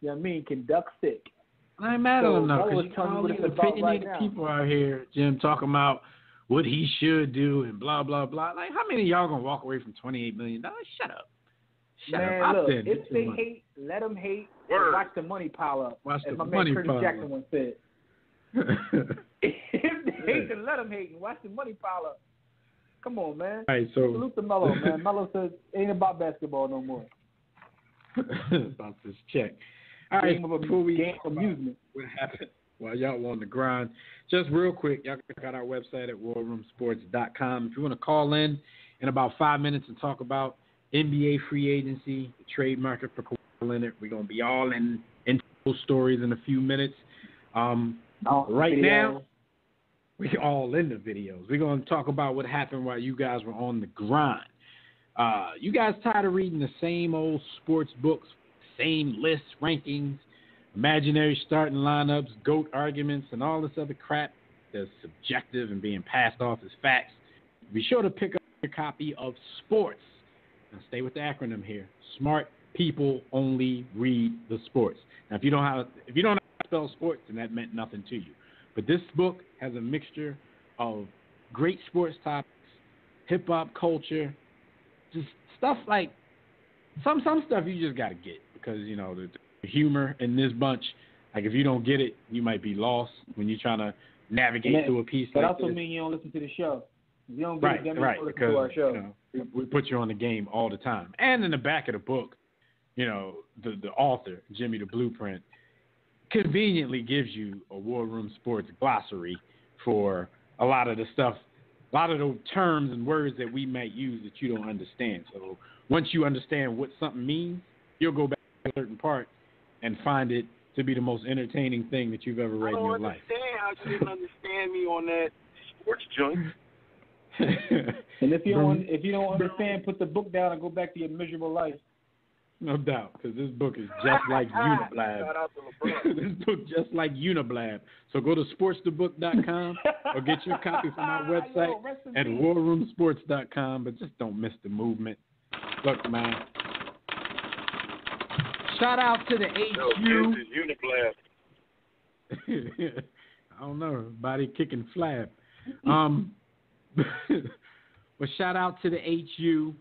can duck sick. I ain't mad at him, though, because all these opinionated people out here, Jim, talking about what he should do and blah, blah, blah. Like, how many of y'all going to walk away from $28 million? Shut up. Shut up. Look, if they hate, let them hate, and watch the money pile up, as my man Curtis Jackson once said. If they hate, then let them hate and watch the money pile up. Come on, man. All right, so salute to Melo, man. Melo says it ain't about basketball no more. About this check. All right, before we game amusement. What happened while y'all on the grind? Just real quick, y'all got our website at warroomsports.com. If you want to call in about 5 minutes and talk about NBA free agency, the trade market for Kawhi Leonard, we're gonna be all in those stories in a few minutes. Right now, we all in the videos. We're going to talk about what happened while you guys were on the grind. You guys tired of reading the same old sports books, same lists, rankings, imaginary starting lineups, GOAT arguments, and all this other crap that's subjective and being passed off as facts? Be sure to pick up your copy of Sports. Now, stay with the acronym here. Smart people only read the sports. Now, if you don't know how to spell sports, then that meant nothing to you. But this book has a mixture of great sports topics, hip-hop culture, just stuff like some stuff you just got to get because, the humor in this bunch, like if you don't get it, you might be lost when you're trying to navigate through a piece like this. That also means you don't listen to the show. If you don't get it, then right, listen because to our show. We put you on the game all the time. And in the back of the book, the author, Jimmy the Blueprint, conveniently gives you a War Room Sports glossary for a lot of the stuff, a lot of those terms and words that we might use that you don't understand. So once you understand what something means, you'll go back to a certain part and find it to be the most entertaining thing that you've ever read in your life. I don't understand how you didn't understand me on that sports junk. And if you don't understand, put the book down and go back to your miserable life. No doubt, because this book is just like Uniblab. This book just like Uniblab. So go to sportsthebook.com or get your copy from our website at warroomsports.com. But just don't miss the movement. Look, man. Shout out to the HU. Uniblab. I don't know. Body kicking flab. But shout out to the HU.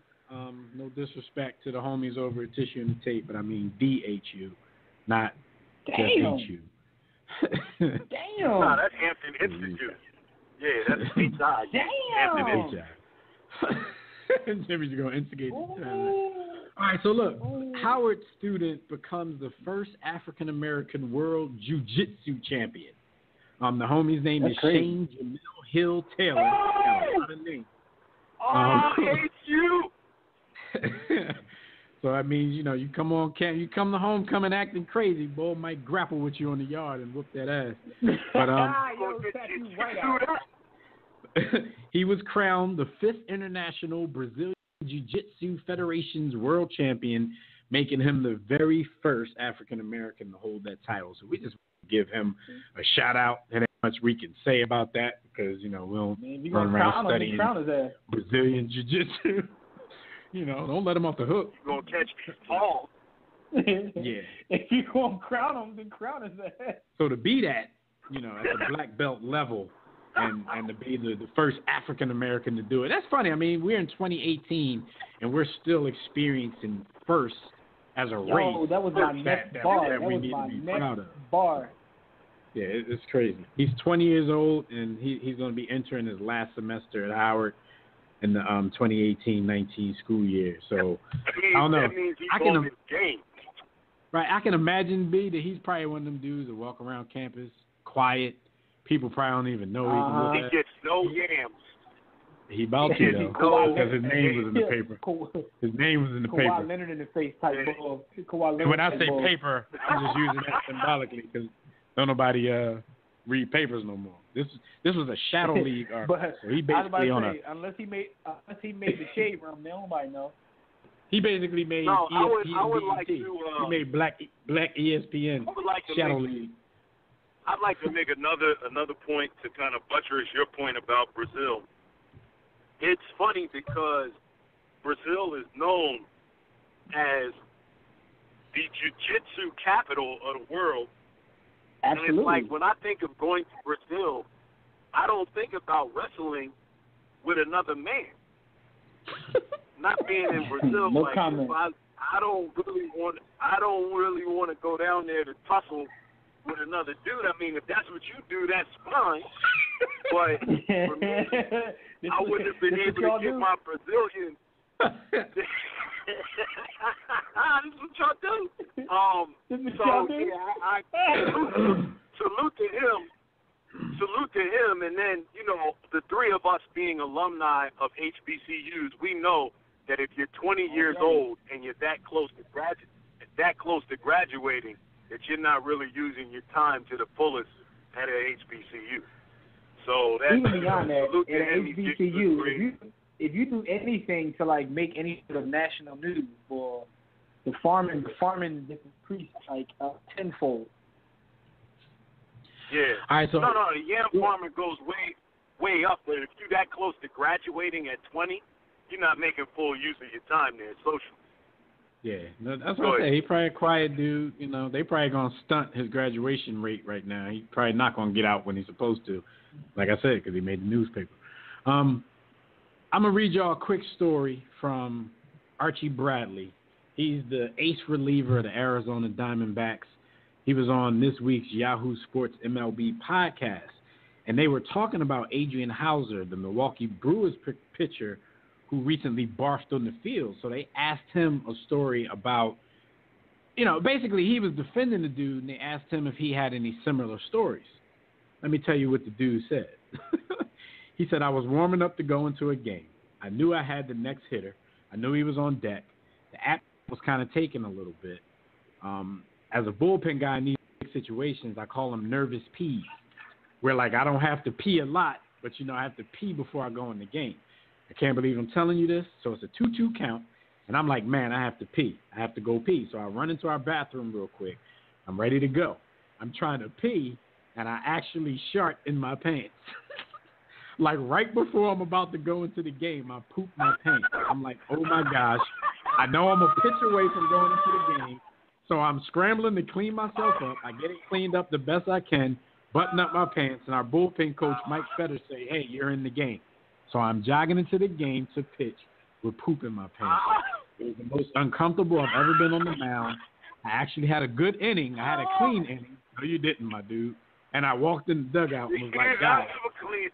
No disrespect to the homies over at Tissue and the Tape, but I mean DHU, not just HU. Damn. No, that's Hampton Institute. Yeah, that's pizza hut. Damn. Jimmy's going to instigate the tournament. All right, so look, Howard student becomes the first African-American world jiu-jitsu champion. The homie's name is Shane Jamil Hill Taylor. Got a lot of names. I hate you. So that means, you come on camp, you come to homecoming acting crazy, boy might grapple with you on the yard and whoop that ass. But he was crowned the 5th International Brazilian Jiu-Jitsu Federation's world champion, making him the very first African American to hold that title. So we just give him a shout out. There ain't much we can say about that because, we don't run around studying Brazilian Jiu-Jitsu. Don't let him off the hook. You're going to catch these balls. Yeah. If you're going to crown him, then crown his ass. So to be that, at the black belt level and to be the first African American to do it. That's funny. I mean, we're in 2018 and we're still experiencing first as a race. Oh, that was my next bar. That was my next bar. Yeah, it's crazy. He's 20 years old and he's going to be entering his last semester at Howard in the 2018-19 school year. So I don't know. That means he's on his game. Right, I can imagine that he's probably one of them dudes that walk around campus quiet. People probably don't even know he gets no yams. He about to though, because his name was in the paper. His name was in the paper. Kawhi Leonard in the face type ball. When I say paper, I'm just using that symbolically because don't nobody read papers no more. This was a Shadow League article. So he basically unless he made the shade room, nobody know. He basically made ESPN. I would like to. He made black ESPN. I would like to Shadow League. I'd like to make another point to kind of buttress your point about Brazil. It's funny because Brazil is known as the jiu-jitsu capital of the world. Absolutely. And it's like when I think of going to Brazil, I don't think about wrestling with another man. Not being in Brazil, no like comment. I don't really want to go down there to tussle with another dude. I mean, if that's what you do, that's fine. But for me, I wouldn't have been able to get my Brazilian. This is what y'all do. I salute to him, and then the three of us being alumni of HBCUs, we know that if you're 20 years old and you're that close to graduating, that you're not really using your time to the fullest at an HBCU. So that's even beyond that, salute to at him. an HBCU, if you do anything to like make any sort of national news for the farming increased like tenfold. Yeah. All right, so no, the yam farming goes way up. But if you're that close to graduating at 20, you're not making full use of your time there socially. Yeah, that's what I say. He probably a quiet dude. They probably gonna stunt his graduation rate right now. He probably not gonna get out when he's supposed to, like I said, because he made the newspaper. I'm gonna read y'all a quick story from Archie Bradley. He's the ace reliever of the Arizona Diamondbacks. He was on this week's Yahoo Sports MLB podcast, and they were talking about Adrian Hauser, the Milwaukee Brewers pitcher who recently barfed on the field. So they asked him a story about, basically he was defending the dude, and they asked him if he had any similar stories. Let me tell you what the dude said. He said, I was warming up to go into a game. I knew I had the next hitter. I knew he was on deck. The app was kind of taking a little bit. As a bullpen guy in these situations, I call them nervous pees, where like I don't have to pee a lot, but I have to pee before I go in the game. I can't believe I'm telling you this. So it's a 2-2 count, and I'm like, man, I have to pee. I have to go pee. So I run into our bathroom real quick. I'm ready to go. I'm trying to pee, and I actually shart in my pants. Like right before I'm about to go into the game, I poop my pants. I'm like, oh my gosh. I know I'm a pitch away from going into the game. So I'm scrambling to clean myself up. I get it cleaned up the best I can, button up my pants, and our bullpen coach, Mike Fetter, say, hey, you're in the game. So I'm jogging into the game to pitch with poop in my pants. It was the most uncomfortable I've ever been on the mound. I actually had a good inning. I had a clean inning. No, you didn't, my dude. And I walked in the dugout and was like, guys,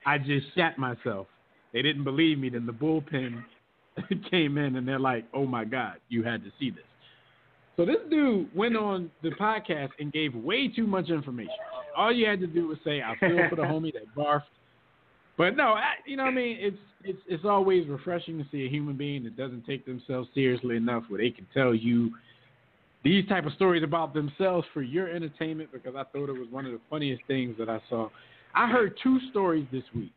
I just shat myself. They didn't believe me. Then the bullpen came in, and they're like, oh, my God, you had to see this. So this dude went on the podcast and gave way too much information. All you had to do was say, I feel for the homie that barfed. But no, you know what I mean? It's always refreshing to see a human being that doesn't take themselves seriously enough where they can tell you these type of stories about themselves for your entertainment, because I thought it was one of the funniest things that I saw. I heard 2 stories this week.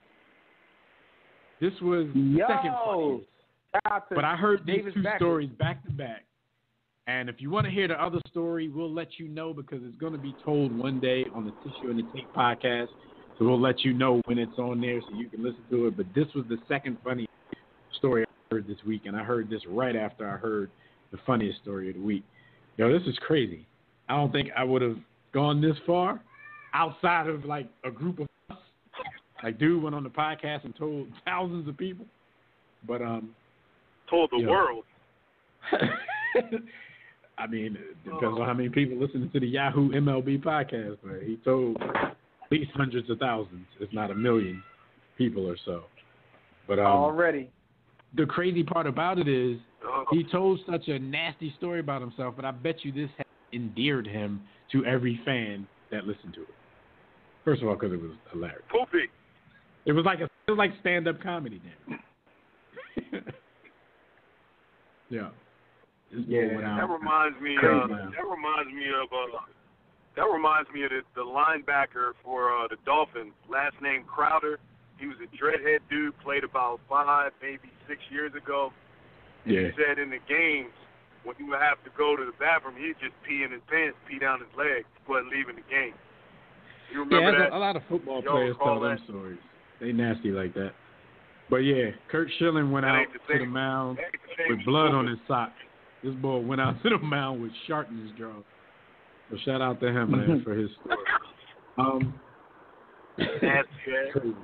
This was the second funniest. But I heard these 2 stories back to back. And if you want to hear the other story, we'll let you know, because it's going to be told one day on the Tissue and the Tape podcast. So we'll let you know when it's on there so you can listen to it. But this was the second funny story I heard this week, and I heard this right after I heard the funniest story of the week. Yo, this is crazy. I don't think I would have gone this far outside of, like, a group of us. Like, dude went on the podcast and told thousands of people. But, told the world. I mean, it depends on how many people listening to the Yahoo MLB podcast, but he told at least hundreds of thousands, if not a million people or so. But already, the crazy part about it is he told such a nasty story about himself, but I bet you this endeared him to every fan that listened to it. First of all, because it was hilarious. Poopy. It was like stand-up comedy, damn. Yeah. That reminds me of the linebacker for the Dolphins. Last name Crowder. He was a dreadhead dude. Played about 5, maybe 6 years ago. And he said in the games when he would have to go to the bathroom, he'd just pee in his pants, pee down his leg, wasn't leaving the game. You remember that? A lot of football players tell them stories. They nasty like that. But yeah, Kurt Schilling went out to the mound with blood on his sock. This boy went out to the mound with shark in his jaw. So shout out to him, man, for his story. Crazy.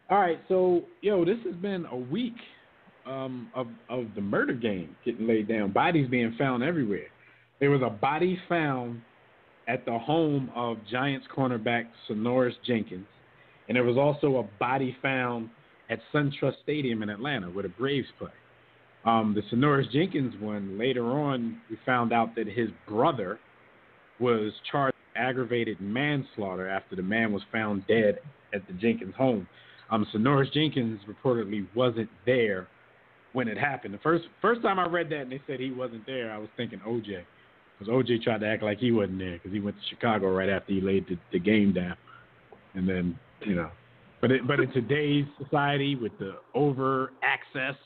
All right, so this has been a week of the murder game getting laid down. Bodies being found everywhere. There was a body found at the home of Giants cornerback Sonoris Jenkins, and there was also a body found at SunTrust Stadium in Atlanta where the Braves play. The Sonoris Jenkins one, later on, we found out that his brother was charged with aggravated manslaughter after the man was found dead at the Jenkins home. Sonoris Jenkins reportedly wasn't there when it happened. The first time I read that and they said he wasn't there, I was thinking OJ, because OJ tried to act like he wasn't there because he went to Chicago right after he laid the game down. And then, but in today's society with the over access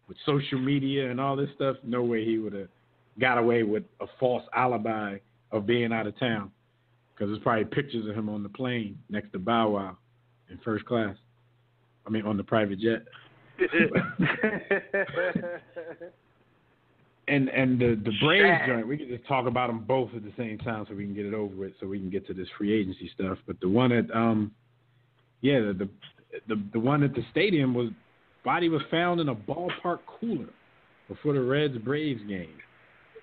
with social media and all this stuff, no way he would have got away with a false alibi of being out of town, because there's probably pictures of him on the plane next to Bow Wow in first class. I mean, on the private jet. and the Braves joint, we can just talk about them both at the same time so we can get it over with, so we can get to this free agency stuff. But the one at the one at the stadium body was found in a ballpark cooler before the Reds Braves game.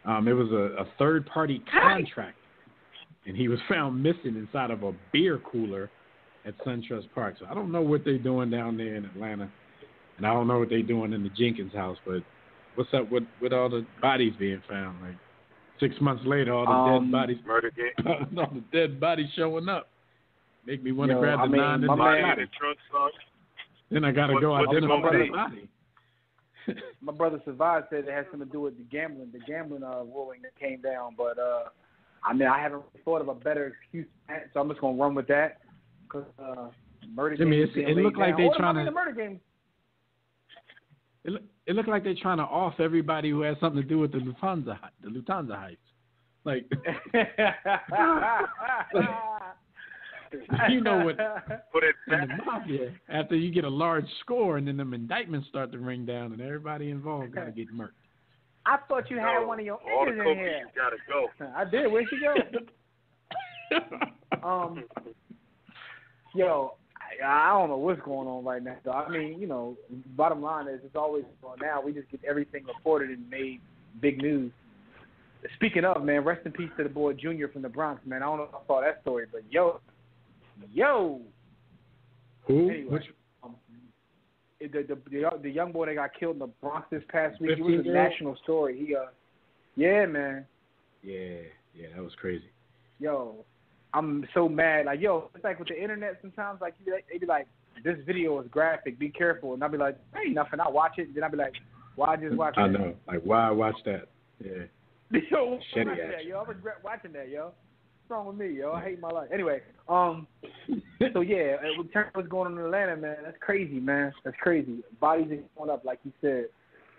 It was a third party contract, and he was found missing inside of a beer cooler at SunTrust Park. So I don't know what they're doing down there in Atlanta, and I don't know what they're doing in the Jenkins house, but what's up with all the bodies being found? Like 6 months later, all the dead bodies, murder game, all the dead bodies showing up. Make me want to grab the 9 in the body. Then I gotta go identify the body. My brother Savage said it had something to do with the gambling ruling that came down. But I haven't thought of a better excuse, so I'm just gonna run with that. Because murder Jimmy, it looked like they're trying to. The murder game. It looked like they're trying to off everybody who has something to do with the Lufthansa heights. Like, you know what? Put it in the mafia, after you get a large score and then them indictments start to ring down and everybody involved got to get murked. I thought you had one of your niggas in here. You gotta go. I did. Where'd she go? Yo, I don't know what's going on right now. So, I mean, bottom line is it's always going now. We just get everything reported and made big news. Speaking of, man, rest in peace to the boy Junior from the Bronx, man. I don't know if I saw that story, but yo, Yo. Who? Anyway, Which? The young boy that got killed in the Bronx this past week. It was a 15-year-old? national story. Yeah, man. Yeah, that was crazy. Yo, I'm so mad. Like, yo, it's like with the internet sometimes, like, they be like, this video is graphic, be careful. And I'll be like, ain't nothing, I'll watch it. Then I'll be like, why I just watch it? I know. Like, why I watch that? Yeah. Yo, watch Shitty that, action. yo. I regret watching that, yo. What's wrong with me, yo? I hate my life. Anyway, so yeah, in terms of what's going on in Atlanta, man, that's crazy, man. That's crazy. Bodies are going up, like you said.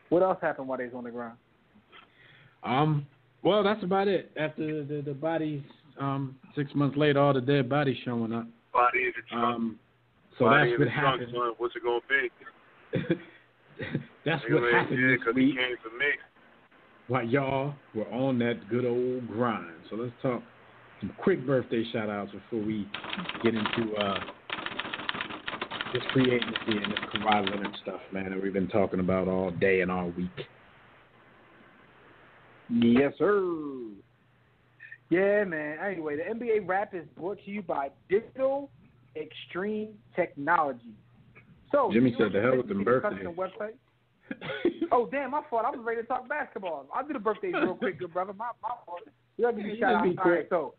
What else happened while they was on the ground? Well, that's about it. After the bodies, 6 months later, all the dead bodies showing up. Body in the trunk. So Body that's in what the trunk, happened. son. What's it gonna be? That's what happened Yeah, this because he week. came for me. While y'all were on that good old grind. So let's talk some quick birthday shout-outs before we get into this free agency and this Kawhi Leonard stuff, man, that we've been talking about all day and all week. Yes, sir. Yeah, man. Anyway, the NBA Wrap is brought to you by Digital Extreme Technology. So, Jimmy said the hell with them birthdays. Website? Oh, damn, my fault. I was ready to talk basketball. I'll do the birthdays real quick, good brother. My fault. You gotta give me a shout out. All right, so.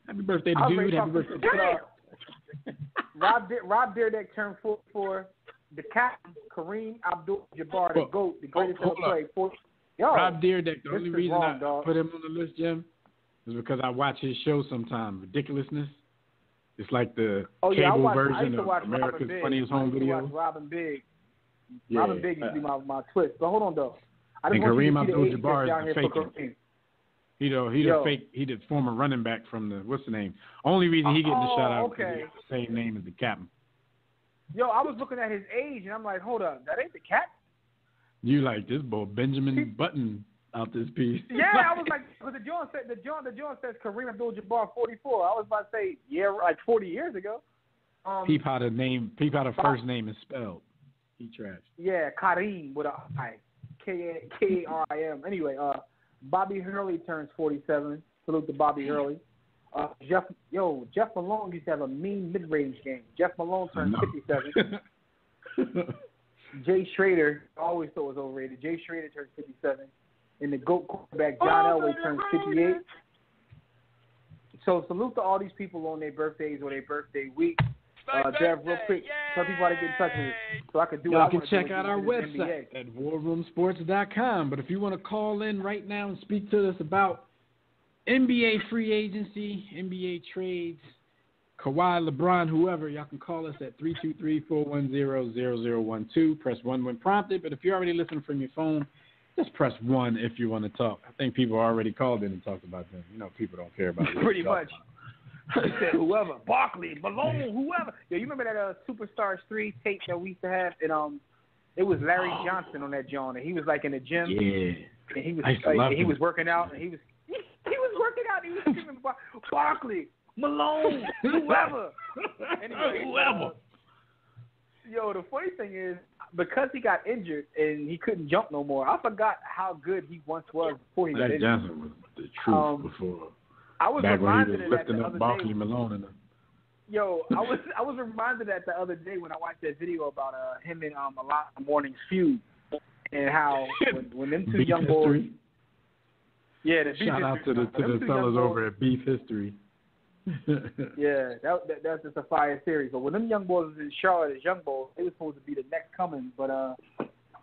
Happy birthday to dude. Happy birthday to Rob Dyrdek turned 44. The captain, Kareem Abdul-Jabbar, the GOAT, the greatest ever played. Rob Dyrdek, the only reason I dog. put him on the list, Jim, is because I watch his show sometimes. Ridiculousness. It's like the cable version of America's Funniest Home Videos. Robin Big. Yeah. Robin Big used to be my twist. But hold on, though. I And just want you Kareem to see the age Abdul-Jabbar down is the here for fake. Kareem. He the former running back from the what's the name? Only reason he getting the shout out because he has the same name as the captain. Yo, I was looking at his age and I'm like, hold up, that ain't the captain. You like this boy Benjamin Button out this piece? Yeah, I was like, because the John says Kareem Abdul-Jabbar 44. I was about to say, yeah, like 40 years ago. Peep how the first name is spelled. He trashed. Yeah, Kareem with a I, K-A-R-I-M. Anyway, Bobby Hurley turns 47. Salute to Bobby Hurley. Jeff Malone used to have a mean mid-range game. Jeff Malone turns 57. Jay Schrader, I always thought was overrated. Jay Schrader turns 57. And the GOAT quarterback, John Elway, turns 58. So salute to all these people on their birthdays or their birthday week. Dev, real quick, tell people how to get in touch with us so I can do Y'all can check out our website at warroomsports.com. But if you want to call in right now and speak to us about NBA free agency, NBA trades, Kawhi, LeBron, whoever, y'all can call us at 323-410-0012. Press 1 when prompted. But if you're already listening from your phone, just press 1 if you want to talk. I think people already called in and talked about them. You know, people don't care about it. Pretty much. He said whoever, Barkley, Malone, whoever. Yeah, you remember that Superstars 3 tape that we used to have? And it was Larry Johnson on that joint, and he was like in the gym. Yeah. And he was working out, and he was working out. He was screaming Barkley, Malone, whoever. Anyway, whoever. Yo, the funny thing is, because he got injured and he couldn't jump no more, I forgot how good he once was before he got injured. Johnson was the truth before. I was back reminded when he was of that lifting the up other Barkley day. Malone and Yo, I was reminded of that the other day when I watched that video about him and Alonzo Mourning's feud and how when them two young boys. Yeah, the shout out to the fellas over at Beef History. Yeah, that's just a fire series. But when them young boys was in Charlotte as young boys, they was supposed to be the next coming. But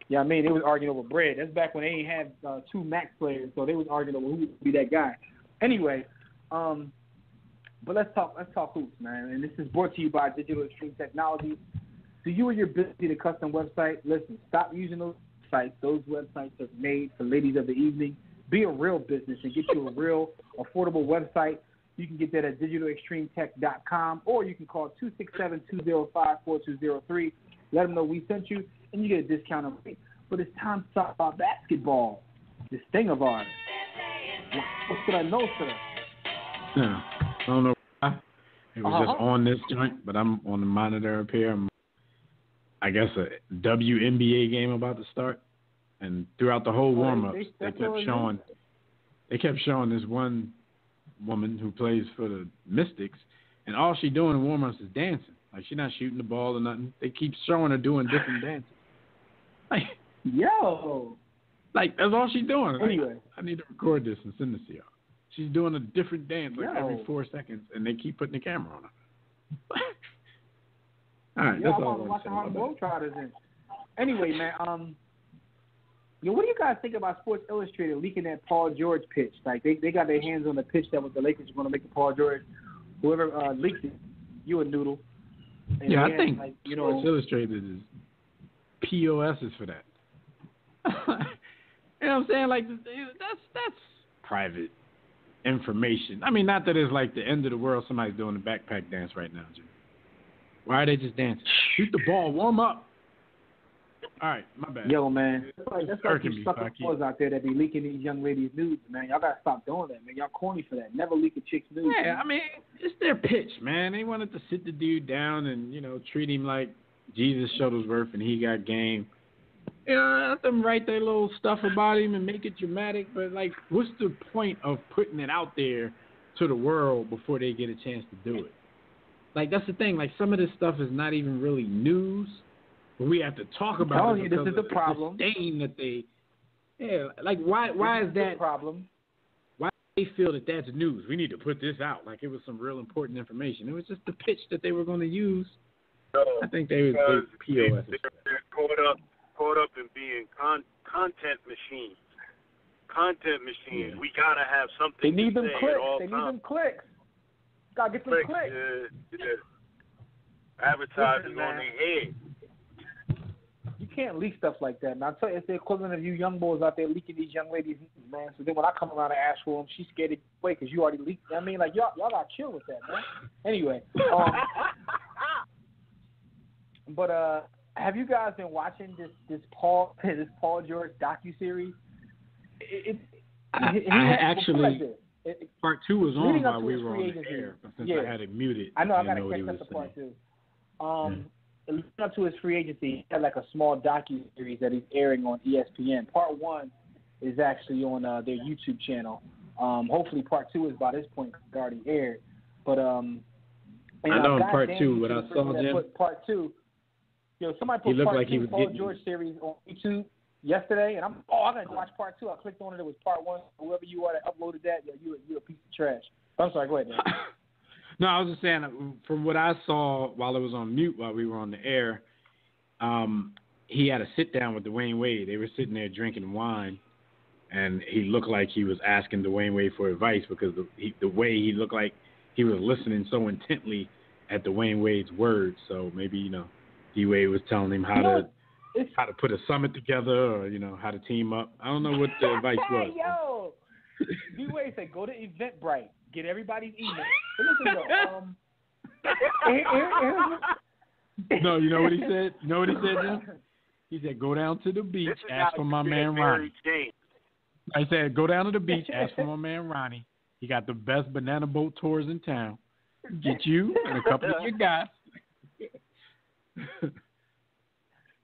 yeah, I mean, they was arguing over bread. That's back when they ain't had 2 max players, so they was arguing over who would be that guy. Anyway, but let's talk hoops, man. And this is brought to you by Digital Extreme Technology. So you and your business need a custom website. Listen, stop using those sites. Those websites are made for ladies of the evening. Be a real business and get you a real affordable website. You can get that at digitalextremetech.com, or you can call 267-205-4203. Let them know we sent you, and you get a discount on it. But it's time to talk about basketball, this thing of ours. What's I know, sir? Yeah, I don't know why. It was just on this joint, but I'm on the monitor up here. I guess a WNBA game about to start. And throughout the whole warm-ups, they kept showing this one woman who plays for the Mystics, and all she doing in warm-ups is dancing. Like, she's not shooting the ball or nothing. They keep showing her doing different dances. Like, yo. Like, that's all she's doing. Anyway. Like, I need to record this and send this to y'all. She's doing a different dance like every 4 seconds, and they keep putting the camera on her. All right, that's all I'm watching Harlem Globetrotters in. Anyway, man, what do you guys think about Sports Illustrated leaking that Paul George pitch? Like, they got their hands on the pitch that was the Lakers were going to make the Paul George. Whoever leaked it, you a noodle. And yeah, I think Sports Illustrated is POSs for that. You know what I'm saying? Like, that's private information. I mean, not that it's like the end of the world. Somebody's doing the backpack dance right now, Jim. Why are they just dancing? Shoot the ball, warm up. All right, my bad. Yo, man, that's like some sucker boys out there that be leaking these young ladies' nudes, man. Y'all gotta stop doing that, man. Y'all corny for that. Never leak a chick's nudes. Yeah, man. I mean, it's their pitch, man. They wanted to sit the dude down and, you know, treat him like Jesus Shuttlesworth and he got game. You know, let them write their little stuff about him and make it dramatic, but, like, what's the point of putting it out there to the world before they get a chance to do it? Like, that's the thing. Like, some of this stuff is not even really news, but we have to talk about it because this is the problem. The stain that they, like, why is that the problem? Why do they feel that that's news? We need to put this out like it was some real important information. It was just the pitch that they were going to use. I think they POS. They're caught up in being content machines. Content machines. Yeah. We gotta have something. They need to them say clicks. At all they times. need them clicks. Gotta get them clicks. Advertising on their head. You can't leak stuff like that. And I'll tell you, it's the equivalent of you young boys out there leaking these young ladies' news, man. So then when I come around and ask for them, she's scared to wait because you already leaked. I mean, like, y'all got chill with that, man. Anyway. But have you guys been watching this Paul George docuseries? Part 2 was on while we his were on free the agency. air, since I had it muted. I know, I got didn't to catch what up to he was part 2. saying. Leading up to his free agency, he had like a small docu-series that he's airing on ESPN. Part 1 is actually on their YouTube channel. Hopefully part 2 is by this point already aired. But I know in part 2, what I saw, Jim. Part 2. Somebody put part 2 Paul George series on YouTube yesterday, and I got to watch part 2. I clicked on it. It was part 1. Whoever you are that uploaded that, you a piece of trash. I'm sorry. Go ahead, man. No, I was just saying, from what I saw while it was on mute, while we were on the air, he had a sit-down with Dwayne Wade. They were sitting there drinking wine, and he looked like he was asking Dwayne Wade for advice because the way he looked like he was listening so intently at Dwayne Wade's words. So maybe, D-Wade was telling him how to put a summit together or, how to team up. I don't know what the advice was. Hey, yo! D-Wade said, go to Eventbrite. Get everybody's email. Listen, No, you know what he said? You know what he said, Jim? He said, go down to the beach, ask for my man Ronnie. I said, go down to the beach, ask for my man Ronnie. He got the best banana boat tours in town. Get you and a couple of your guys.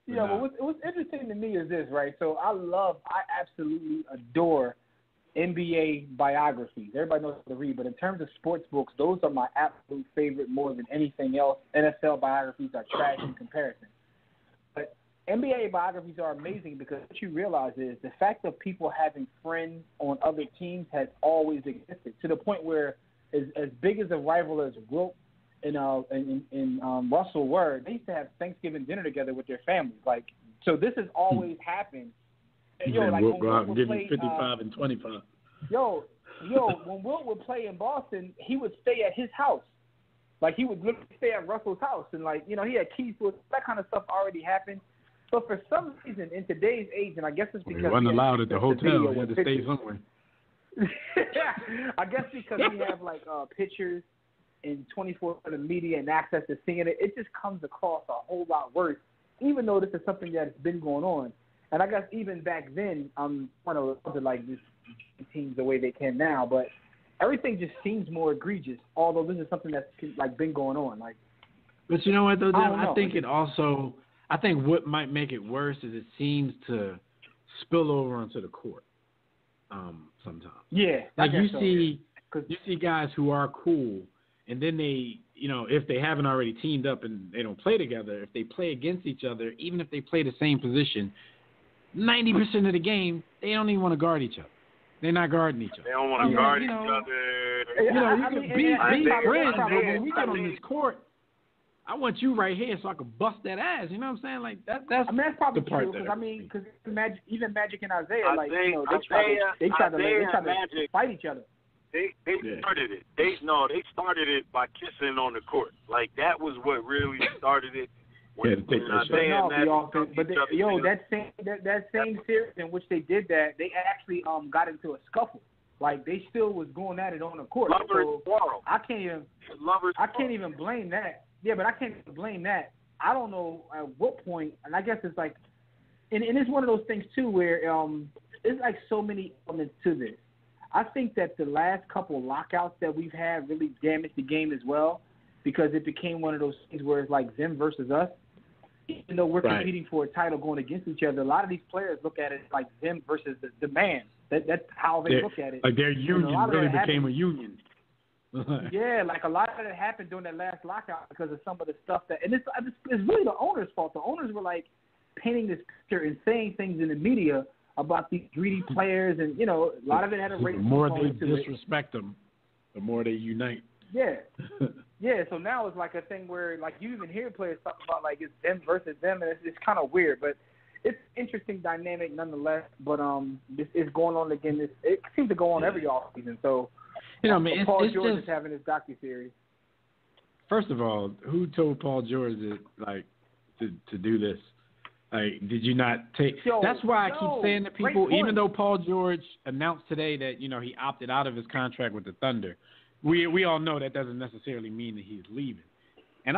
But what's interesting to me is this, right? So I absolutely adore NBA biographies. Everybody knows how to read, but in terms of sports books, those are my absolute favorite more than anything else. NFL biographies are trash in comparison. But NBA biographies are amazing because what you realize is the fact of people having friends on other teams has always existed, to the point where as big as a rival as Wilt and Russell were, they used to have Thanksgiving dinner together with their families. Like, so this has always happened. And Wilt go out and give him 55 and 25. When Wilt would play in Boston, he would stay at his house. Like, he would literally stay at Russell's house. And, he had keys to it. That kind of stuff already happened. But for some reason, in today's age, and I guess it's because he wasn't allowed at the hotel. He had to stay somewhere. I guess because we have, pictures and 24/7 media and access to seeing it, it just comes across a whole lot worse, even though this is something that's been going on. And I guess even back then, I'm trying to just teams the way they can now, but everything just seems more egregious. Although this is something that's been going on. But you know what though, Jim? I think it also. I think what might make it worse is it seems to spill over onto the court. Sometimes. Yeah. You see guys who are cool, and then they if they haven't already teamed up and they don't play together, if they play against each other, even if they play the same position, 90% of the game, they don't even want to guard each other. They're not guarding each other. They don't want to guard each other. You can be friends, but when we get on this court, I want you right here so I can bust that ass. You know what I'm saying? Like that's that's probably the part true because even Magic and Isaiah, they try to fight each other. They started it. They started it by kissing on the court. Like that was what really started it. That same series in which they did that, they actually got into a scuffle. Like they still was going at it on the court. I can't even blame that. Yeah, but I can't even blame that. I don't know at what point, and I guess it's like, and it's one of those things too where it's like so many elements to this. I think that the last couple lockouts that we've had really damaged the game as well, because it became one of those things where it's like them versus us. Even though we're competing for a title going against each other, a lot of these players look at it like them versus the man. That's how they look at it. Like their union really became a union. Yeah, like a lot of it happened during that last lockout because of some of the stuff and it's really the owner's fault. The owners were like painting this picture and saying things in the media about these greedy players, and a lot of it had a race. The more they disrespect them, the more they unite. Yeah, yeah. So now it's like a thing where like you even hear players talk about like it's them versus them, and it's kind of weird, but it's interesting dynamic nonetheless. But this is going on again. It seems to go on every off season. So Paul George is having his docuseries. First of all, who told Paul George to do this? Like, did you not take? That's why I keep saying to people, even though Paul George announced today that he opted out of his contract with the Thunder, we all know that doesn't necessarily mean that he's leaving. And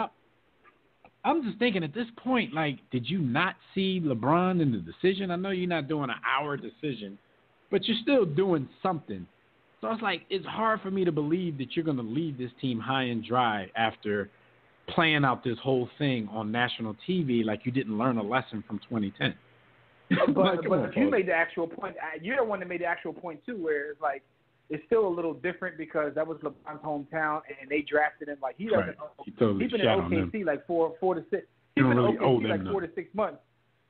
I'm just thinking at this point, like, did you not see LeBron in the decision? I know you're not doing an hour decision, but you're still doing something. So it's like it's hard for me to believe that you're going to leave this team high and dry after playing out this whole thing on national TV like you didn't learn a lesson from 2010. But you made the actual point. You're the one that made the actual point, too, where it's like it's still a little different because that was LeBron's hometown, and they drafted him. Like, he doesn't he's been in OKC like 4 to 6. He's been in OKC like 4 to 6 months.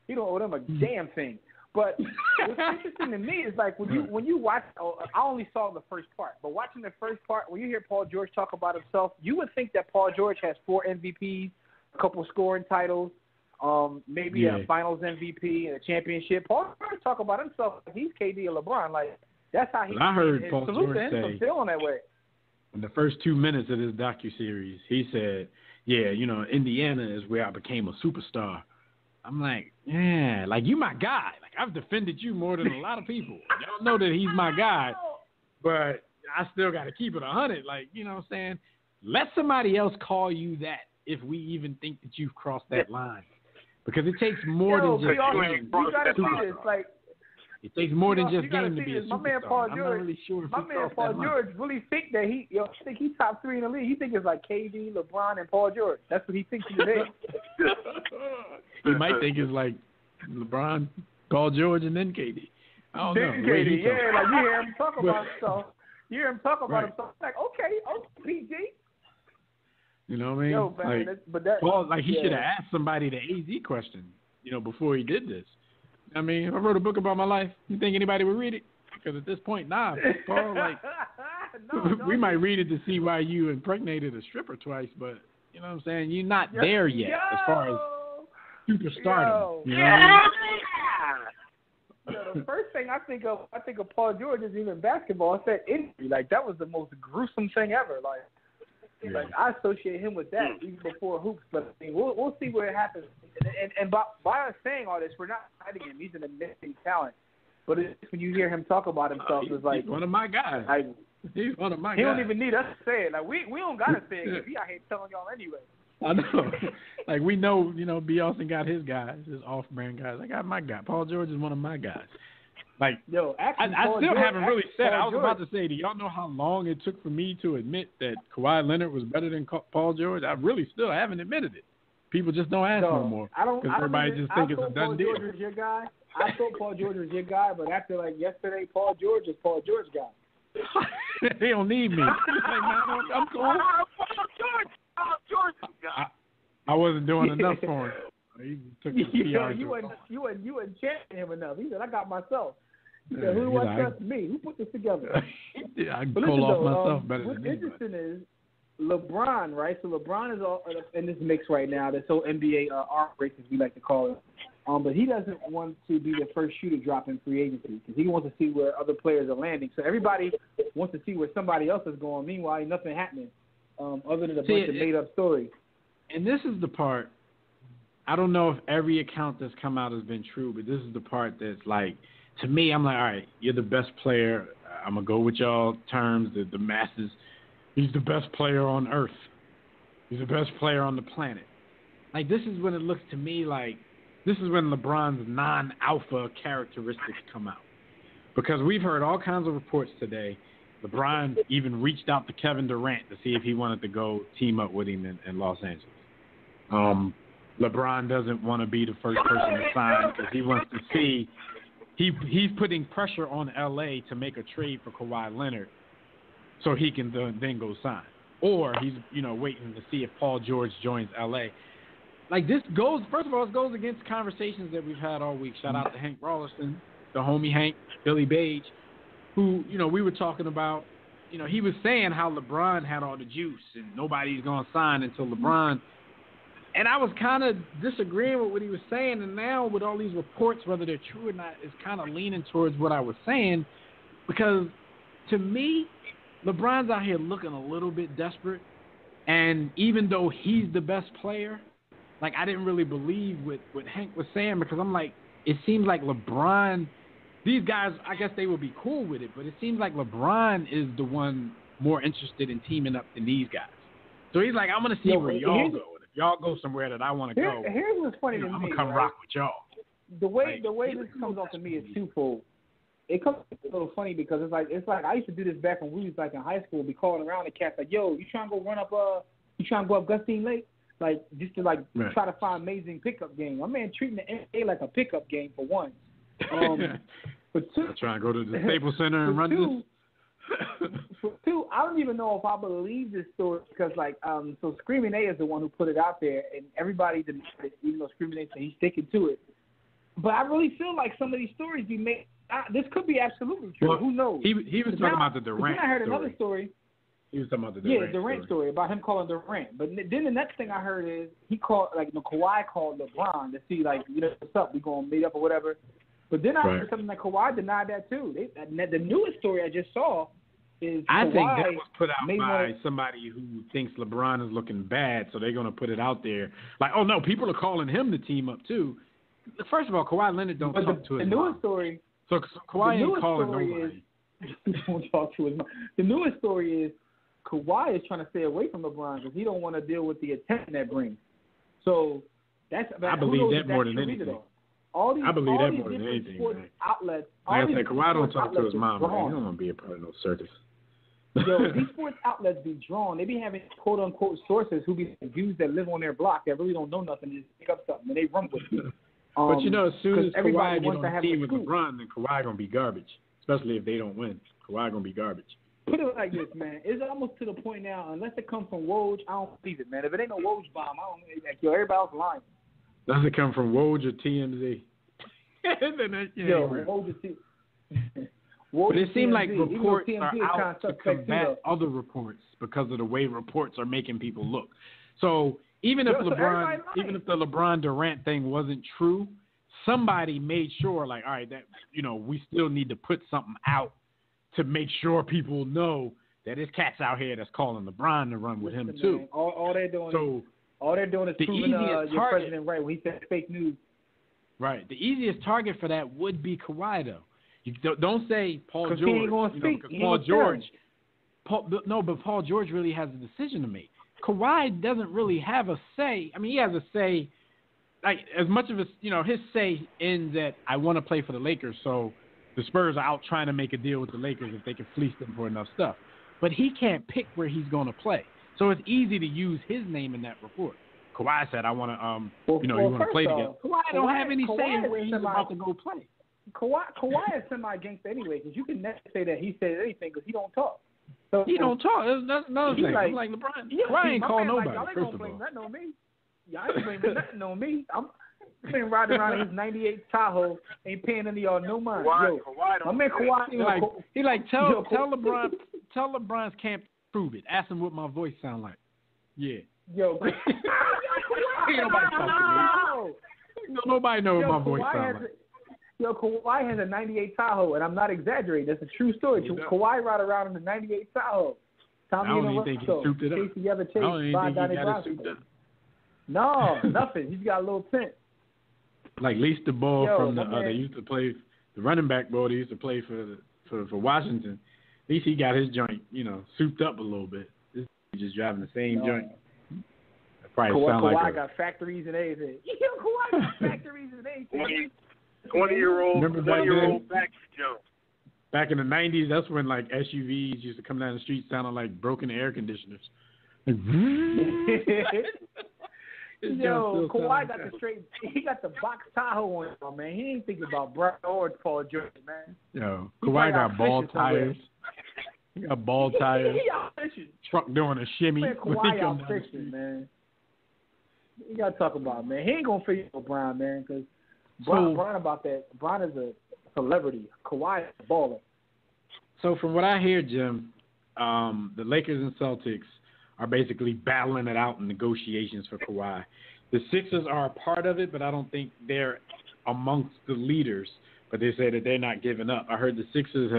He don't owe them a damn thing. But what's interesting to me is like when you watch, I only saw the first part, but watching the first part, when you hear Paul George talk about himself, you would think that Paul George has 4 MVPs, a couple scoring titles, maybe a Finals MVP and a championship. Paul George talk about himself like he's KD or LeBron. Like that's how he. I heard Paul George say feeling that way. In the first 2 minutes of this docuseries, he said, "Yeah, Indiana is where I became a superstar." I'm like, yeah, like you my guy. Like I've defended you more than a lot of people. Y'all know that he's my guy, but I still got to keep it 100. Like, you know what I'm saying? Let somebody else call you that if we even think that you've crossed that line. Because it takes more than just game. You gotta see this. Like, it takes more than just game to be a superstar. My man Paul George, I'm not really sure if Paul George really think that I think he's top 3 in the league. He thinks it's like KD, LeBron, and Paul George. That's what he thinks he's today. He might think it's like LeBron, Paul George, and then KD. I don't know. KD, yeah, like you hear him talk about himself. You hear him talk about himself. Like, okay, PG. You know what I mean? Yo, man, Paul, he should have asked somebody the AZ question, before he did this. I mean, if I wrote a book about my life, you think anybody would read it? Because at this point, nah, Paul, we might read it to see why you impregnated a stripper twice, but you know what I'm saying? You're not there yet as far as superstardom. You know what I mean? The first thing I think of Paul George is even basketball. I said injury. Like that was the most gruesome thing ever. Like I associate him with that even before hoops. But I mean, we'll see where it happens. And by us saying all this, we're not fighting him. He's an amazing talent. But when you hear him talk about himself, it's like he's one of my guys. He's one of my guys. He don't even need us to say it. Like we don't gotta say it because he out here telling y'all anyway. I know. Like we know, B. Austin got his guys, his off-brand guys. I got my guy. Paul George is one of my guys. Like, actually, I still haven't really said. I was about to say, do y'all know how long it took for me to admit that Kawhi Leonard was better than Paul George? I really still haven't admitted it. People just don't ask no more. Because everybody just think it's a done deal. George was your guy. I thought Paul George was your guy, but after yesterday, Paul George is Paul George's guy. They don't need me. Like, man, I'm cool. Jordan got? I wasn't doing enough for him. He took his PR you wasn't chanting him enough. He said, "I got myself." He said, "Who do I trust? Me? Who put this together?" I can pull off myself better what's than anybody. What's interesting is LeBron, right? So LeBron is all in this mix right now. This whole NBA arm race, as we like to call it. But he doesn't want to be the first shoe to drop in free agency because he wants to see where other players are landing. So everybody wants to see where somebody else is going. Meanwhile, ain't nothing happening other than a bunch of made-up stories. And this is the part. I don't know if every account that's come out has been true, but this is the part that's like, to me, I'm like, all right, you're the best player. I'm going to go with y'all terms, the masses. He's the best player on earth. He's the best player on the planet. Like, this is when it looks to me like, this is when LeBron's non-alpha characteristics come out. Because we've heard all kinds of reports today. LeBron even reached out to Kevin Durant to see if he wanted to go team up with him in Los Angeles. LeBron doesn't want to be the first person to sign because he wants to see he's putting pressure on LA to make a trade for Kawhi Leonard so he can then go sign. Or he's waiting to see if Paul George joins LA. Like, this goes, first of all, it goes against conversations that we've had all week. Shout out to Hank Rolliston, the homie Hank, Billy Page, who, we were talking about, he was saying how LeBron had all the juice and nobody's going to sign until LeBron. And I was kind of disagreeing with what he was saying. And now with all these reports, whether they're true or not, is kind of leaning towards what I was saying. Because to me, LeBron's out here looking a little bit desperate. And even though he's the best player, like, I didn't really believe what Hank was saying because I'm like, it seems like LeBron, these guys, I guess they would be cool with it, but it seems like LeBron is the one more interested in teaming up than these guys. So he's like, I'm going to see where y'all go. And if y'all go somewhere that I want to go, here's what's funny to me. I'm going to come rock with y'all. The way this comes off to me is twofold. It comes a little funny because it's like I used to do this back when we was like in high school, be calling around the cats like, yo, you trying to go run up you trying to go up Gustine Lake? Like, just to, try to find amazing pickup game. My man treating the NBA like a pickup game, for one. For two, I'm trying to go to the Staples Center and run this. For two, I don't even know if I believe this story because, so Screaming A is the one who put it out there, and everybody denied it, even though Screaming A said he's sticking to it. But I really feel like some of these stories be made. This could be absolutely true. Well, Who knows? He was talking about the Durant. I heard another story. He was talking about the Durant story about him calling Durant. But then the next thing I heard is he called, Kawhi called LeBron to see, what's up, we going to meet up or whatever. But then I heard something like Kawhi denied that too. The newest story I just saw is I Kawhi think that was put out by somebody who thinks LeBron is looking bad, so they're going to put it out there. Like, oh, no, people are calling him to team up too. First of all, Kawhi Leonard don't talk to his mom. Story. So Kawhi ain't calling nobody. Don't talk to his mom. The newest story is Kawhi is trying to stay away from LeBron because he don't want to deal with the attention that brings. So I believe that more than anything. I believe that more than anything. Outlets. Like I said, Kawhi don't talk to his mom. Man. He don't want to be a part of no circus. Yo, these sports outlets be drawn. They be having quote unquote sources who be Jews that live on their block that really don't know nothing and just pick up something and they run with it. But as soon as Kawhi gets on the team with LeBron, then Kawhi gonna be garbage. Especially if they don't win, Kawhi gonna be garbage. Put it like this, man. It's almost to the point now. Unless it comes from Woj, I don't believe it, man. If it ain't no Woj bomb, I don't. Everybody else lying. Does it come from Woj or TMZ? Woj or TMZ. But it seems like reports are out to combat other reports because of the way reports are making people look. So even if the LeBron Durant thing wasn't true, somebody made sure, all right, that we still need to put something out to make sure people know that there's cats out here that's calling LeBron to run with him too. Man, all they're doing is proving your president right when he said fake news. Right. The easiest target for that would be Kawhi, though. You don't say Paul George. He ain't gonna speak. But Paul George really has a decision to make. Kawhi doesn't really have a say. I mean, he has a say. Like, as much of his say ends at, I want to play for the Lakers, so the Spurs are out trying to make a deal with the Lakers if they can fleece them for enough stuff. But he can't pick where he's going to play. So it's easy to use his name in that report. Kawhi said, I want to, you want to play together. Kawhi don't have any say in where he's about to go play. Kawhi is semi-gangster anyway, because you can never say that he said anything because he don't talk. So he don't talk. That's another thing. I'm like LeBron. Kawhi ain't call nobody. Y'all ain't first gonna of blame all, nothing on me. Y'all ain't blaming nothing on me. I'm been riding around in his '98 Tahoe, ain't paying any of y'all no mind. Yo, my man Kawhi, he like tell LeBron, tell LeBron's camp to prove it. Ask him what my voice sound like. Yeah. Yo, ain't nobody talk to me. Nobody know what my voice sound like. Yo, Kawhi has a '98 Tahoe, and I'm not exaggerating. That's a true story. Kawhi ride around in the '98 Tahoe. I don't even think he souped it up. Casey Ever Chase, I don't even think he got it souped up. No, nothing. He's got a little tint. Like Lisa Ball from they used to play the running back ball. They used to play for Washington. At least he got his joint, souped up a little bit. This is just driving the same joint. Kawhi got factories and everything. Kawhi got factories and everything. 20-year-old Backstreet Jones. Back in the 90s, that's when like SUVs used to come down the street sounding like broken air conditioners. Yo, Kawhi got he got the box Tahoe on, man. He ain't thinking about Brian or Paul George, man. Yo, Kawhi got ball tires. He got ball tires. Truck doing a shimmy. Man, Kawhi out fishing, man. You gotta talk about, man. He ain't gonna figure out Brian, man, because Brian about that. Brian is a celebrity. Kawhi is a baller. So from what I hear, Jim, the Lakers and Celtics are basically battling it out in negotiations for Kawhi. The Sixers are a part of it, but I don't think they're amongst the leaders. But they say that they're not giving up. I heard the Sixers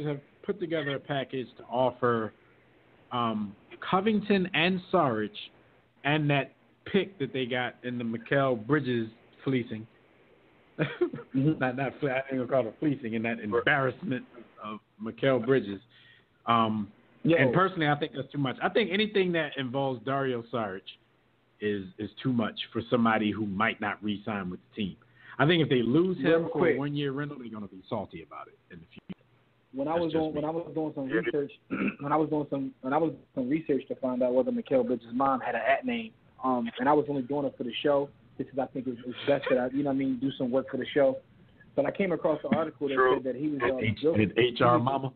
have put together a package to offer Covington and Saric and that pick that they got in the Mikal Bridges fleecing. I ain't gonna call it fleecing, in that embarrassment of Mikal Bridges. And personally, I think that's too much. I think anything that involves Dario Saric is too much for somebody who might not re-sign with the team. I think if they lose him for a 1-year rental, they're gonna be salty about it in the future. When I was doing some research, when I was doing some research to find out whether Mikal Bridges' mom had an at name, and I was only doing it for the show. This is, I think, it's best that I, do some work for the show. But I came across an article that said that he was joking. HR mama.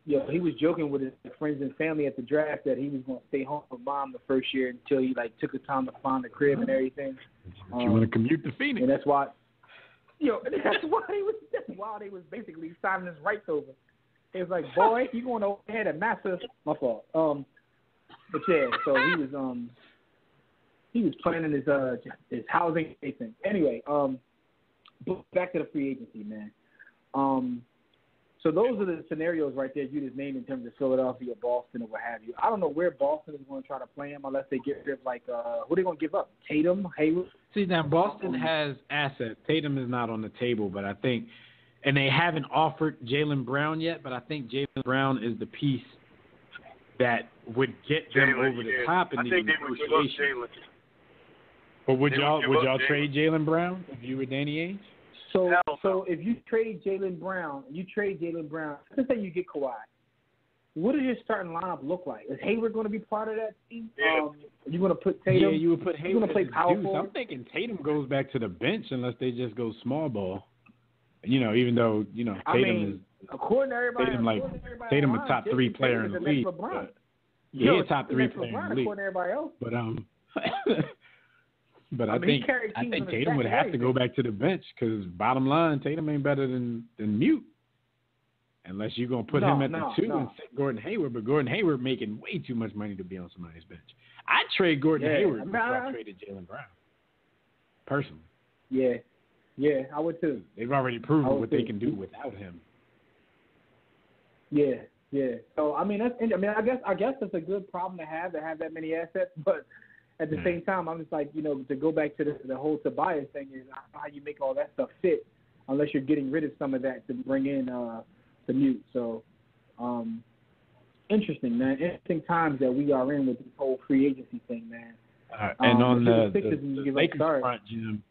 Yeah, he was joking with his friends and family at the draft that he was going to stay home with mom the first year until he took the time to find the crib and everything. You want to commute to Phoenix? And that's why. That's why they was basically signing his rights over. It was like, boy, you going over ahead and massive. My fault. But yeah, so he was planning his housing thing. Anyway, back to the free agency, man. So those are the scenarios right there you just named in terms of Philadelphia, Boston, or what have you. I don't know where Boston is going to try to play him unless they get rid of who are they going to give up? Tatum, Hayward. See, now Boston has assets. Tatum is not on the table, but I think, and they haven't offered Jaylen Brown yet, but I think Jaylen Brown is the piece that would get them over the top in the negotiations. But would y'all trade Jaylen Brown if you were Danny Ainge? So if you trade Jaylen Brown, let's say you get Kawhi, what does your starting lineup look like? Is Hayward going to be part of that team? Yeah. You going to put Tatum? Yeah, you would put Hayward. Going to play powerful? I'm thinking Tatum goes back to the bench unless they just go small ball. Even though Tatum is. According to everybody, Tatum a top 3 player in the league. He's a top 3 player in the league. According to everybody else. But I think Tatum would have to go back to the bench because bottom line, Tatum ain't better than Mute. Unless you're going to put him at the 2 and sit Gordon Hayward. But Gordon Hayward making way too much money to be on somebody's bench. I'd trade Gordon Hayward before I traded Jaylen Brown. Personally. Yeah, I would too. They've already proven what they can do without him. Yeah. So I guess that's a good problem to have that many assets, but at the same time, I'm just like, to go back to the whole Tobias thing is how you make all that stuff fit unless you're getting rid of some of that to bring in the Mute. So, interesting, man. Interesting times that we are in with this whole free agency thing, man. And on the Lakers front, Jim,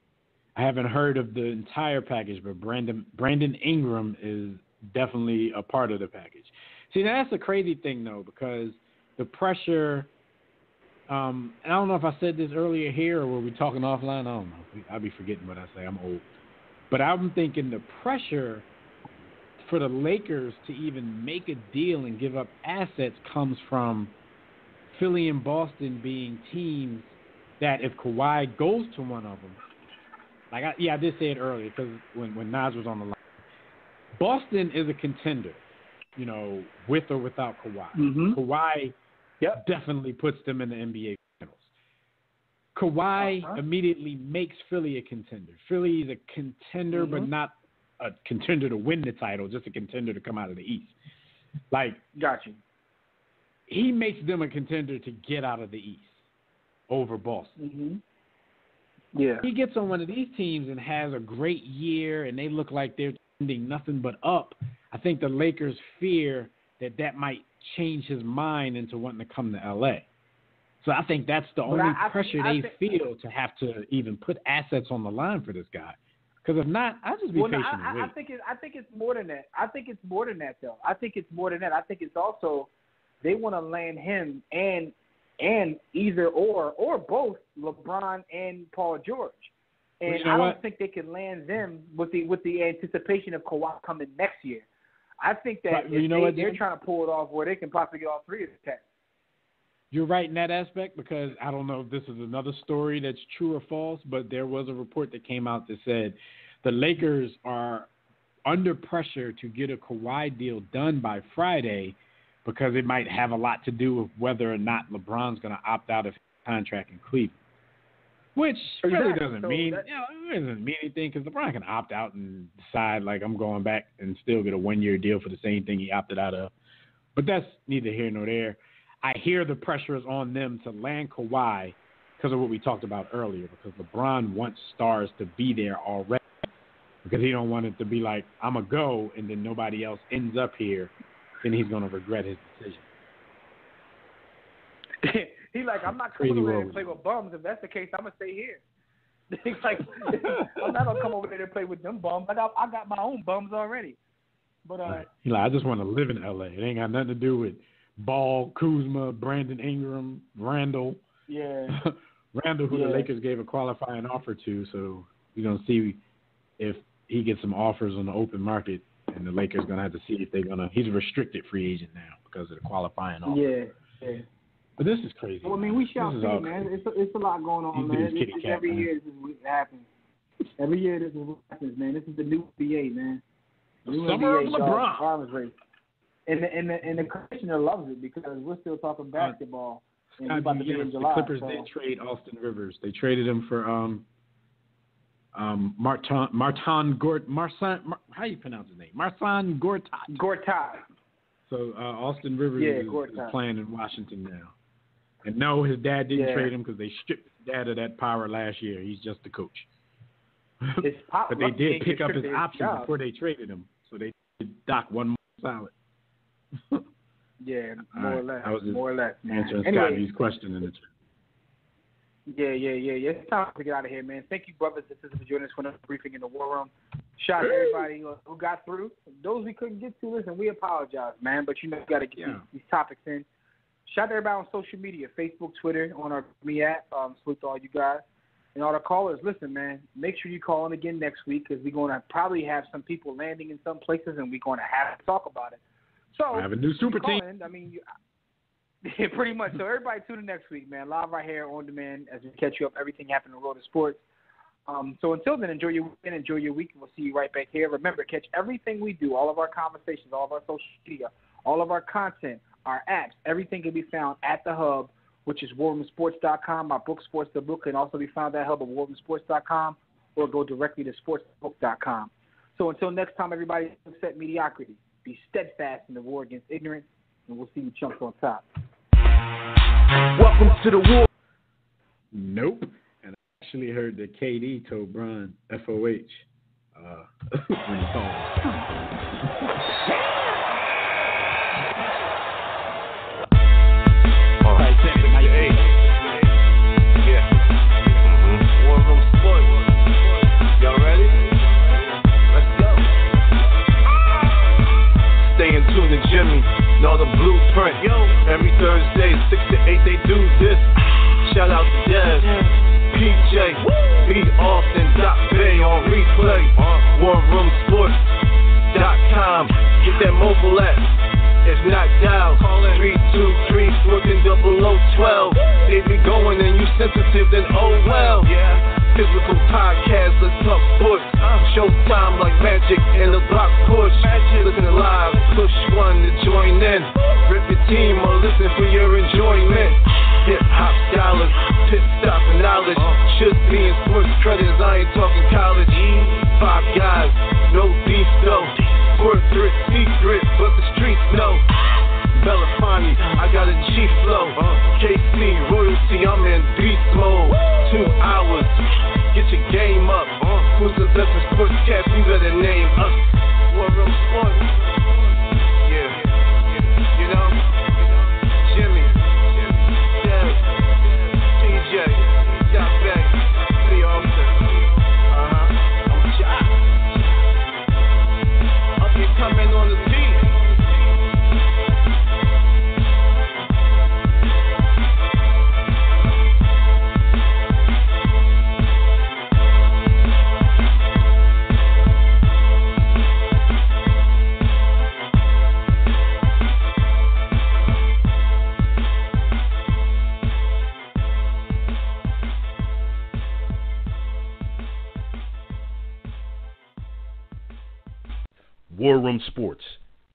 I haven't heard of the entire package, but Brandon Ingram is definitely a part of the package. See, that's a crazy thing, though, because the pressure and I don't know if I said this earlier here or were we talking offline. I don't know. I'll be forgetting what I say. I'm old. But I'm thinking the pressure for the Lakers to even make a deal and give up assets comes from Philly and Boston being teams that if Kawhi goes to one of them, I did say it earlier because when Nas was on the line, Boston is a contender, with or without Kawhi. Mm-hmm. Kawhi definitely puts them in the NBA Finals. Kawhi immediately makes Philly a contender. Philly is a contender, but not a contender to win the title, just a contender to come out of the East. Got you. He makes them a contender to get out of the East over Boston. Mm-hmm. Yeah. He gets on one of these teams and has a great year, and they look like they're trending nothing but up. I think the Lakers fear that might change his mind into wanting to come to L.A. So I think that's the only pressure they feel to have to even put assets on the line for this guy. Because if not, I'll just be patient and wait. I think it's more than that. I think it's more than that, though. I think it's more than that. I think it's also they want to land him and either or both LeBron and Paul George. And I don't think they can land them with the anticipation of Kawhi coming next year. I think that they're trying to pull it off where they can possibly get all three of the tests. You're right in that aspect because I don't know if this is another story that's true or false, but there was a report that came out that said the Lakers are under pressure to get a Kawhi deal done by Friday because it might have a lot to do with whether or not LeBron's going to opt out of his contract in Cleveland. Which really doesn't mean it doesn't mean anything because LeBron can opt out and decide I'm going back and still get a 1-year deal for the same thing he opted out of. But that's neither here nor there. I hear the pressure is on them to land Kawhi because of what we talked about earlier. Because LeBron wants stars to be there already because he don't want it to be like I'm a go and then nobody else ends up here. Then he's going to regret his decision. He's like, I'm not coming over there to play with bums. If that's the case, I'm going to stay here. He's like, I'm not going to come over there to play with them bums. I got my own bums already. But He's like, I just want to live in L.A. It ain't got nothing to do with Ball, Kuzma, Brandon Ingram, Randall. Yeah. Randall, who the Lakers gave a qualifying offer to. So we're going to see if he gets some offers on the open market. And the Lakers going to have to see if they're going to – he's a restricted free agent now because of the qualifying offer. Yeah. But this is crazy. Well, I mean, we shall see, man. It's a lot going on, man. Every year this is what happens. Every year this is what happens, man. This is the new NBA, man. Summer of LeBron. Arms race. And the commissioner loves it because we're still talking basketball. And it's about to be in July. The Clippers did trade Austin Rivers. They traded him for Martin Gort. How you pronounce his name? Marcin Gortat. Gortat. So Austin Rivers is playing in Washington now. And no, his dad didn't trade him because they stripped his dad of that power last year. He's just the coach. But they did pick up his option before they traded him. So they did Doc one more solid. More or less. Answering Scotty's question in the chat. Yeah. It's time to get out of here, man. Thank you, brothers and sisters, for joining us for another briefing in the War Room. Shout out to everybody who got through. Those we couldn't get to, listen, we apologize, man. But we got to get these topics in. Shout out to everybody on social media, Facebook, Twitter, on our Me app. Salute to all you guys. And all the callers, listen, man, make sure you call in again next week because we're going to probably have some people landing in some places and we're going to have to talk about it. So I have a new super team. Pretty much. So everybody tune in next week, man. Live right here on demand as we catch you up. Everything happening in the world of sports. So until then, enjoy your weekend, enjoy your week, and we'll see you right back here. Remember, catch everything we do, all of our conversations, all of our social media, all of our content, our apps. Everything can be found at the hub, which is warroomsports.com. Our book, Sports the Book, can also be found at hub at warroomsports.com or go directly to sportsbook.com. So until next time, everybody, accept mediocrity. Be steadfast in the war against ignorance, and we'll see you chumps on top. Welcome to the war. Nope. And I actually heard that KD told Bron FOH when he called. War Room Sports. Y'all ready? Let's go. Stay in tune to Jimmy. Know the blueprint. Every Thursday, 6 to 8, they do this. Shout out to Dev, PJ, B. Austin, Doc Bay on replay. War Room Sports. warroomsports.com. Get that mobile app. It's knocked out. 323-140012. They be going and you sensitive, then oh well. Yeah. Physical podcast, let's talk sports. Showtime like Magic and the block push. Listen live, push one to join in. Rip your team or listen for your enjoyment. Hip hop scholars, pit stop and knowledge. Should be in sports credits, I ain't talking college. 5 guys, no beef though. Corporate secret, but the streets know. Belafonte, I got a G flow. KC, royalty, I'm in beast mode. 2 hours, get your game up. Who's the best in sportscast? You better name us. War Room Sports. Yeah, you know, Jimmy, Dev, PJ, Doc Beck, the officer. I'm shot. Up and coming on the beat. War Room Sports,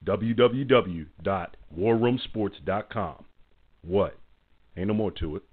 www.warroomsports.com. What? Ain't no more to it.